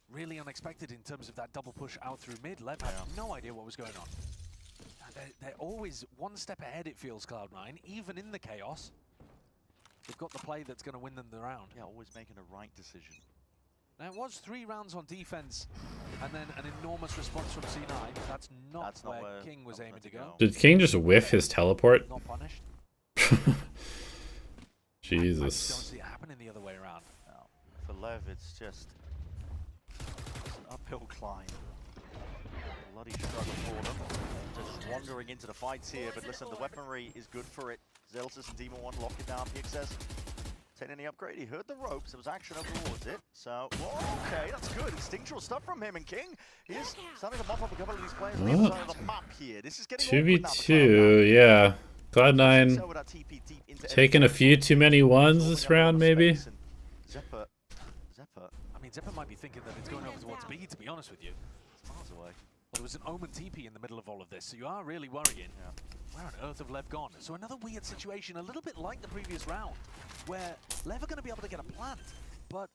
really unexpected in terms of that double push out through mid. Lev had no idea what was going on. They're always one step ahead, it feels, Cloud9, even in the chaos. They've got the play that's going to win them the round. Yeah, always making the right decision. Now, it was 3 rounds on defense, and then an enormous response from C9. That's not where King was aiming to go. Did King just whiff his teleport? Not punished. Jesus. I just don't see it happening the other way around. No. For Lev, it's just an uphill climb. Bloody struggle for them. Just wandering into the fights here, but listen, the weaponry is good for it. Zelsis and Demon 1 lock it down. PXS taking the upgrade. He heard the ropes. There was action over towards it. So, okay, that's good. Instinctual stuff from him. And King, he is starting to mop up a couple of these players on the other side of the map here. This is getting 2v2, yeah. Cloud9 taking a few too many ones this round, maybe. Zeppa. I mean, Zeppa might be thinking that it's going over towards B, to be honest with you. It's miles away. Well, there was an Omen TP in the middle of all of this, so you are really worrying. Yeah. Where on earth have Lev gone? So another weird situation, a little bit like the previous round, where Lev are going to be able to get a plant, but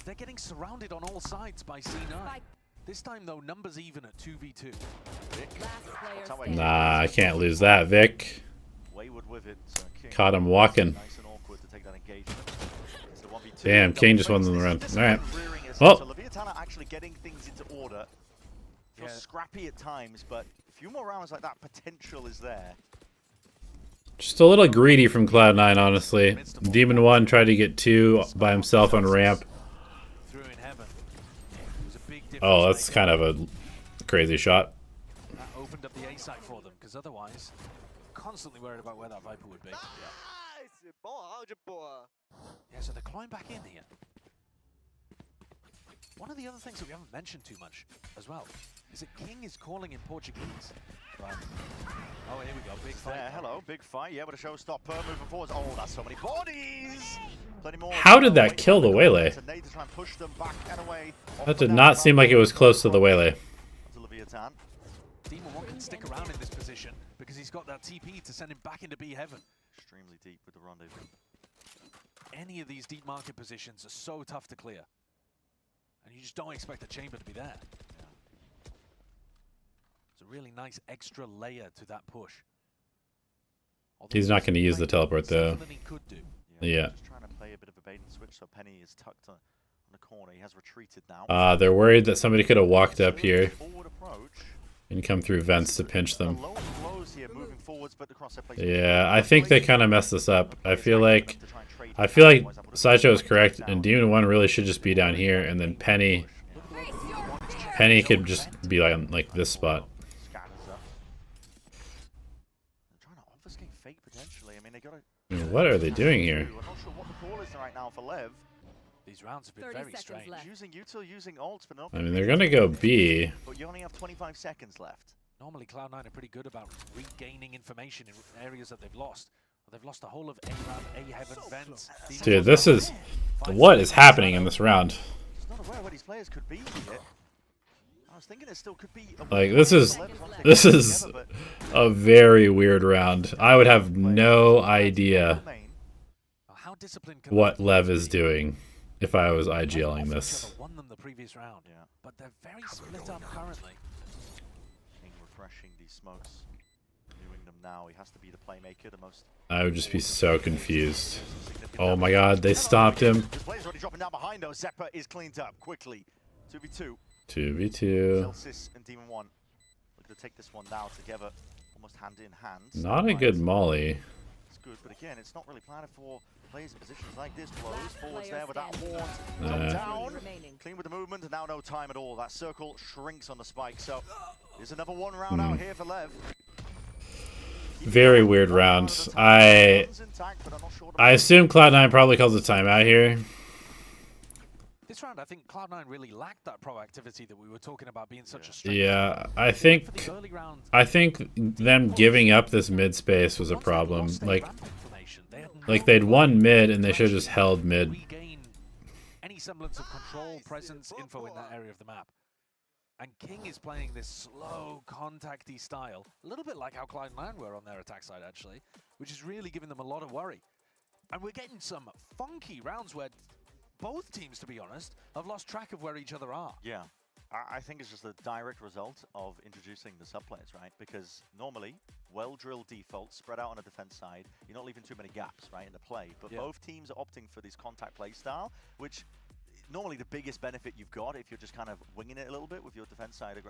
they're getting surrounded on all sides by C9. This time, though, numbers even at 2v2. Nah, I can't lose that, Vic. Wayward with it. So King Caught him walking. nice and awkward to take that engagement. It's the 1v2. Damn, King just won the round. Alright. So Well, Leviatan are actually getting things into order. Feels scrappy at times, but a few more rounds like that, potential is there. just a little greedy from Cloud9, honestly. Demon 1 tried to get 2 by himself on ramp. Through in heaven. Oh, that's kind of a crazy shot. That opened up the A side for them, because otherwise, constantly worried about where that Viper would be. Nice! Yeah, so they're climbing back in here. One of the other things that we haven't mentioned too much as well is that King is calling in Portuguese. Right. Oh, here we go, big fight. Yeah, hello, big fight. Yeah, but a showstopper moving forwards. Oh, that's so many bodies! Plenty more. How did that kill the Waylay? That did not seem like it was close to the Waylay. Leviatan. Demon 1 can stick around in this position because he's got that TP to send him back into B heaven. Extremely deep with the rendezvous. Any of these deep market positions are so tough to clear. And you just don't expect the chamber to be there. Yeah. It's a really nice extra layer to that push. Although He's not going to use the teleport though. Yeah. Just trying to play a bit of a bait and switch, so Penny is tucked on the corner. He has retreated now. They're worried that somebody could have walked up here and come through vents to pinch them. Yeah, I think they kind of messed this up. I feel like Sideshow is correct, and Demon 1 really should just be down here, and then Penny could just be like this spot. What are they doing here? I'm not sure what the call is right now for Lev. These rounds have been very strange. Using util, using ults, but not. I mean, they're gonna go B. But you only have 25 seconds left. Normally, Cloud9 are pretty good about regaining information in areas that they've lost. They've lost the whole of A heaven vents. Dude, this is what is happening in this round. Just not aware where these players could be here. I was thinking it still could be. Like this is a very weird round. I would have no idea what Lev is doing if I was IGLing this. Won them the previous round, but they're very split up currently. King refreshing these smokes, doing them now. He has to be the playmaker, the most. I would just be so confused. Oh my God, they stopped him. The player's already dropping down behind though. Zeppa is cleaned up quickly. 2v2. 2v2. Celsius and Demon 1 looking to take this one now together, almost hand in hand. Not a good molly. It's good, but again, it's not really planned for players in positions like this. Flows forwards there with that horn. Down. Clean with the movement, and now no time at all. That circle shrinks on the spike. So there's another one round out here for Lev. Very weird round. I assume Cloud9 probably calls a timeout here. This round, I think Cloud9 really lacked that proactivity that we were talking about being such a strength. Yeah, I think them giving up this mid space was a problem. Like they'd won mid and they should have just held mid. Any semblance of control, presence, info in that area of the map. And King is playing this slow, contacty style, a little bit like how Cloud9 were on their attack side actually, which is really giving them a lot of worry. And we're getting some funky rounds where both teams, to be honest, have lost track of where each other are. Yeah, I think it's just a direct result of introducing the sub-players, right? Because normally, well-drilled defaults spread out on a defense side, you're not leaving too many gaps, right, in the play. But both teams are opting for this contact play style, which normally the biggest benefit you've got if you're just kind of winging it a little bit with your defense side,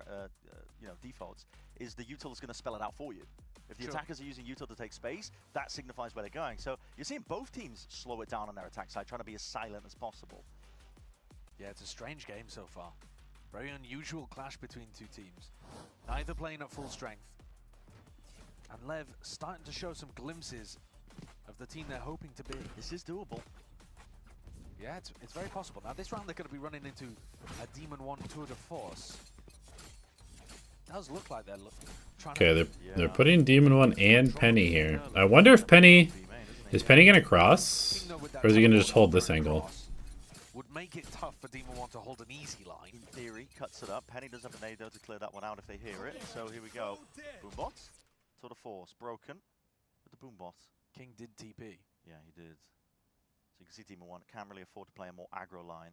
defaults, is the util is going to spell it out for you. If the attackers are using util to take space, that signifies where they're going. So you're seeing both teams slow it down on their attack side, trying to be as silent as possible. Yeah, it's a strange game so far. Very unusual clash between two teams. Neither playing at full strength. And Lev starting to show some glimpses of the team they're hoping to be. This is doable. Yeah, it's very possible. Now this round they're going to be running into a Demon 1 tour de force. Does look like they're trying to... they're putting Demon 1 and Penny here. I wonder if Penny... Is Penny going to cross? Or is he going to just hold this angle? Would make it tough for Demon 1 to hold an easy line. In theory, cuts it up. Penny does have an ADO to clear that one out if they hear it. So here we go. Boombot. Tour de force. Broken. With the Boombot. King did TP. Yeah, he did. So you can see Demon 1 can't really afford to play a more aggro line.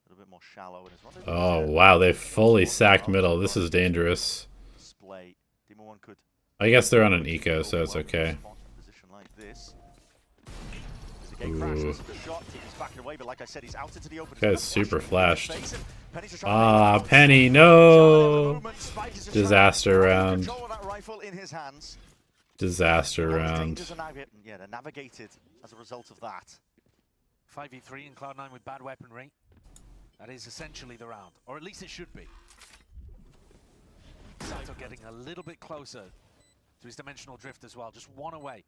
A little bit more shallow in his run. Oh wow, they fully sacked middle. This is dangerous. Display. Demon 1 could. I guess they're on an eco, so it's okay. Position like this. Crashes the shot. He's backing away, but like I said, he's out into the open. Guy's super flashed. Ah, Penny, no! Disaster round. Disaster round. Yeah, they're navigated as a result of that. 5v3 and Cloud9 with bad weaponry. That is essentially the round, or at least it should be. Sato getting a little bit closer to his dimensional drift as well, just one away.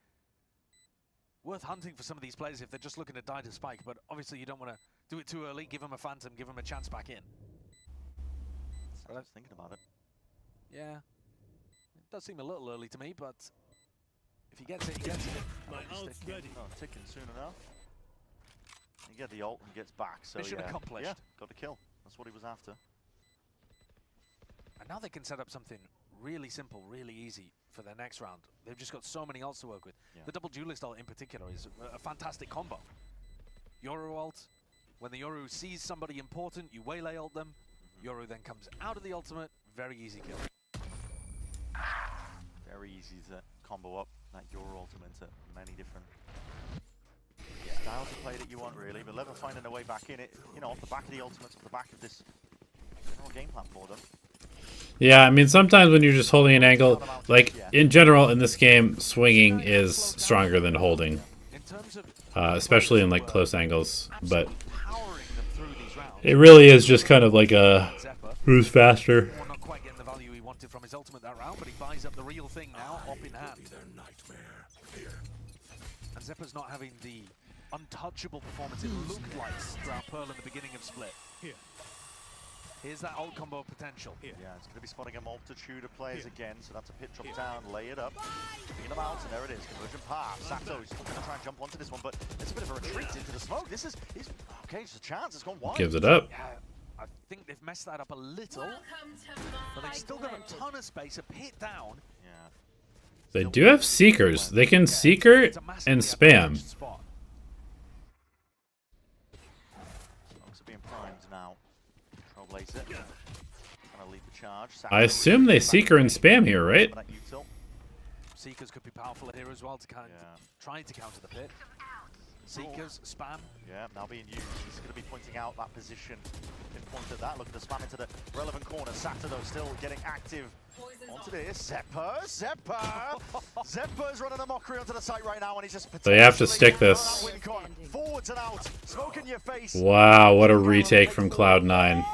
Worth hunting for some of these players if they're just looking to die to Spike, but obviously you don't want to do it too early, give him a Phantom, give him a chance back in. I was thinking about it. Yeah, it does seem a little early to me, but if he gets it, he gets it. My ult's ready. Oh, ticking soon enough. You get the ult and gets back, so Mission accomplished. Yeah, got the kill. That's what he was after. And now they can set up something really simple, really easy for their next round. They've just got so many ults to work with. Yeah. The double duelist ult in particular is a fantastic combo. Yoru ult, when the Yoru sees somebody important, you waylay ult them. Yoru then comes out of the ultimate, very easy kill. Very easy to combo up that Yoru ultimate into many different styles of play that you want, really. But Lever finding a way back in it, you know, off the back of the ultimates, off the back of this general game plan for them. Yeah, I mean, sometimes when you're just holding an angle, like, in general, in this game, swinging is stronger than holding. Especially in, like, close angles. But it really is just kind of like a who's faster. Not quite getting the value he wanted from his ultimate that round, but he buys up the real thing now, up in hand. And Zeppa's not having the untouchable performance it looked like throughout Pearl in the beginning of Split. Here's that ult combo potential. Yeah, it's going to be spotting a multitude of players again, so that's a pit drop down, lay it up, bring them out, and there it is, conversion path. Sato's going to try and jump onto this one, but it's a bit of a retreat into the smoke. This is, okay, just a chance, it's gone wide. Gives it up. Yeah, I think they've messed that up a little, but they've still got a ton of space, a pit down. Yeah. They do have Seekers. They can Seeker and spam. Smokes are being primed now. Trailblazer. Gonna lead the charge. I assume they Seeker and spam here, right? Seekers could be powerful here as well to kind of try to counter the pit. Seekers, spam. Yeah, now being used. He's going to be pointing out that position. Pinpoint at that. Looking to spam into the relevant corner. Sato, though, still getting active onto this. Zeppa! Zeppa's running a mockery onto the site right now, and he's just They have to stick this. Forwards and out. Smoke in your face. Wow, what a retake from Cloud9.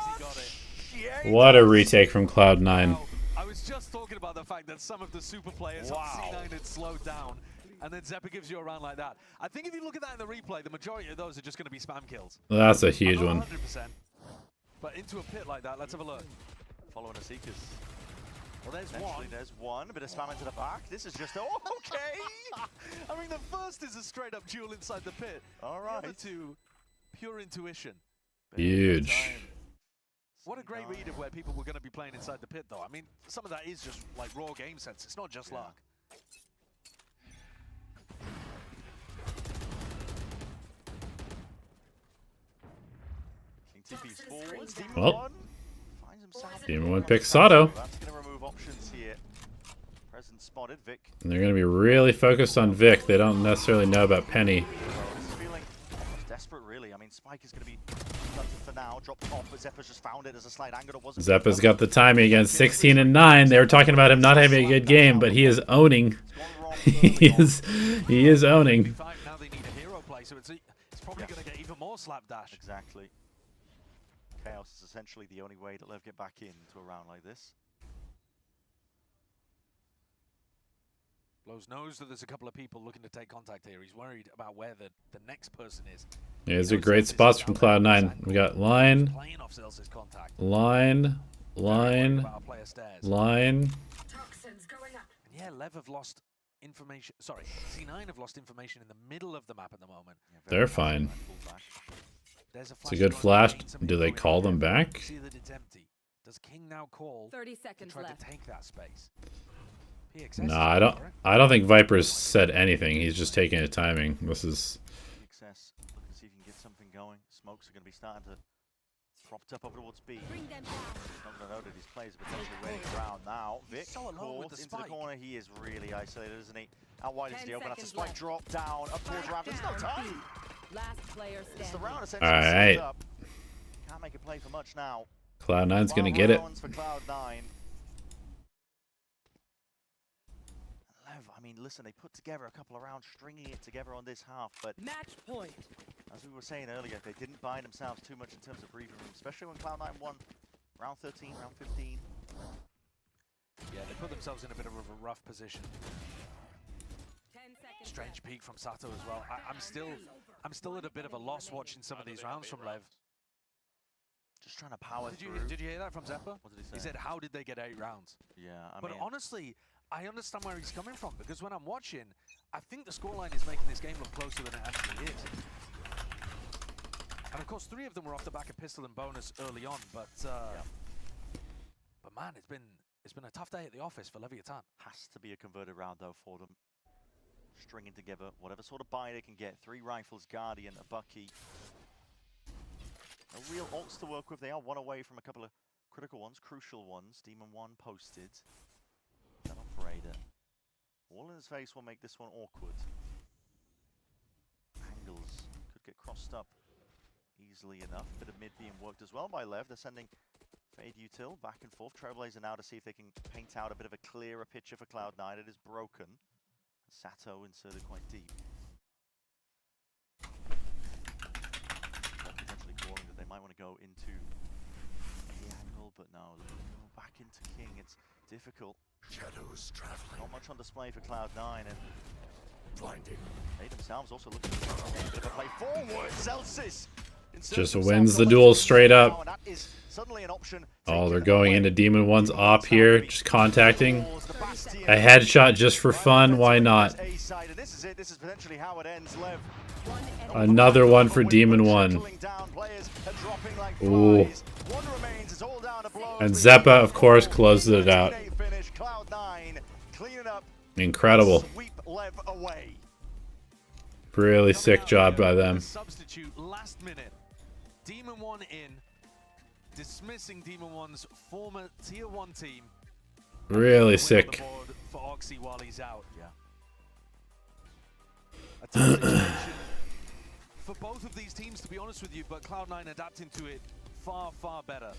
What a retake from Cloud9. I was just talking about the fact that some of the super players on C9 had slowed down, and then Zeppa gives you a round like that. I think if you look at that in the replay, the majority of those are just going to be spam kills. That's a huge one. 100%. But into a pit like that, let's have a look. Following the Seekers. Well, there's one. There's one. A bit of spam into the back. This is just, okay. I mean, the first is a straight up duel inside the pit. All right. The other two, pure intuition. Huge. What a great read of where people were going to be playing inside the pit, though. I mean, some of that is just like raw game sense. It's not just luck. Well, Demon 1 picks Sato. That's going to remove options here. Present spotted, Vic. And they're going to be really focused on Vic. They don't necessarily know about Penny. This is feeling almost desperate, really. I mean, Spike is going to be done for now. Dropped off, but Zeppa's just found it as a slight angle. It wasn't. Zeppa's got the timing against 16 and 9. They were talking about him not having a good game, but he is owning. he is owning. Now they need a hero play, so it's probably going to get even more slapdash. Exactly. Chaos is essentially the only way that Lev get back into a round like this. Blows knows that there's a couple of people looking to take contact here. He's worried about where the next person is. Yeah, these are great spots from Cloud9. We got line, line, line, line. And yeah, Lev have lost information. Sorry, C9 have lost information in the middle of the map at the moment. They're fine. It's a good flash. Do they call them back? See that it's empty. Does King now call 30 seconds to try left. to take that space? No, I don't think Viper's said anything. He's just taking a timing. This is. Success. Look to see if he can get something going. Smokes are going to be starting to propped up over towards B. Not going to know that his players are potentially waiting around now. Vic calls into the corner. He is really isolated, isn't he? Out wide is the open. That's a spike drop down up towards Rav. There's no time. Last player standing. It's the round essentially Alright. up. Can't make a play for much now. Cloud9's going to get it. For Cloud9. Lev, I mean, mean, listen, they put together a couple of rounds, stringing it together on this half, but match point. As we were saying earlier, they didn't buy themselves too much in terms of breathing room, especially when Cloud9 won round 13, round 15. Yeah, they put themselves in a bit of a rough position. Strange peek from Sato as well. I'm still at a bit of a loss watching some of these rounds from Lev. Just trying to power through. Did you hear that from Zeppa? What did he say? He said, "How did they get 8 rounds?" Yeah, but mean, honestly, I understand where he's coming from, because when I'm watching, I think the scoreline is making this game look closer than it actually is. And of course, 3 of them were off the back of pistol and bonus early on, but man, it's been a tough day at the office for Leviatan. Has to be a converted round though for them. Stringing together whatever sort of buy they can get. 3 rifles, Guardian, a Bucky. No real ults to work with. They are 1 away from a couple of critical ones, crucial ones. Demon 1 posted. That operator. All in his face will make this one awkward. Angles could get crossed up easily enough. Bit of mid being worked as well by Lev. They're sending Fade Util back and forth. Trailblazer now to see if they can paint out a bit of a clearer picture for Cloud9. It is broken. Sato inserted quite deep. Potentially calling that they might want to go into the angle, but no, back into King. It's difficult. Shadows traveling. Not much on display for Cloud9, and blinding. They themselves also looking for a bit of a play forward. Celsius just wins the duel straight up. Oh, they're going into Demon 1's op here, just contacting. A headshot just for fun, why not? Another one for Demon 1. Ooh. And Zeppa, of course, closes it out. Incredible. Really sick job by them. Substitute last minute. Demon 1 in, dismissing Demon 1's former tier 1 team. Really sick. For Oxy while he's out. Yeah. A tough situation for both of these teams, to be honest with you, but Cloud9 adapting to it far, far better.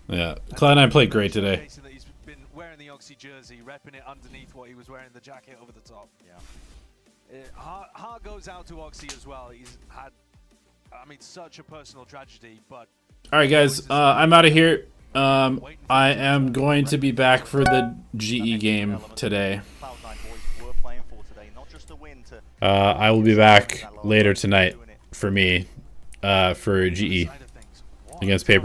Yeah, Cloud9 played great today. That he's been wearing the Oxy jersey, repping it underneath what he was wearing, the jacket over the top. Yeah. Heart goes out to Oxy as well. He's had, I mean, such a personal tragedy, but... Alright guys, I'm out of here. I am going to be back for the GE game today. I will be back later tonight for me, for GE against Paper.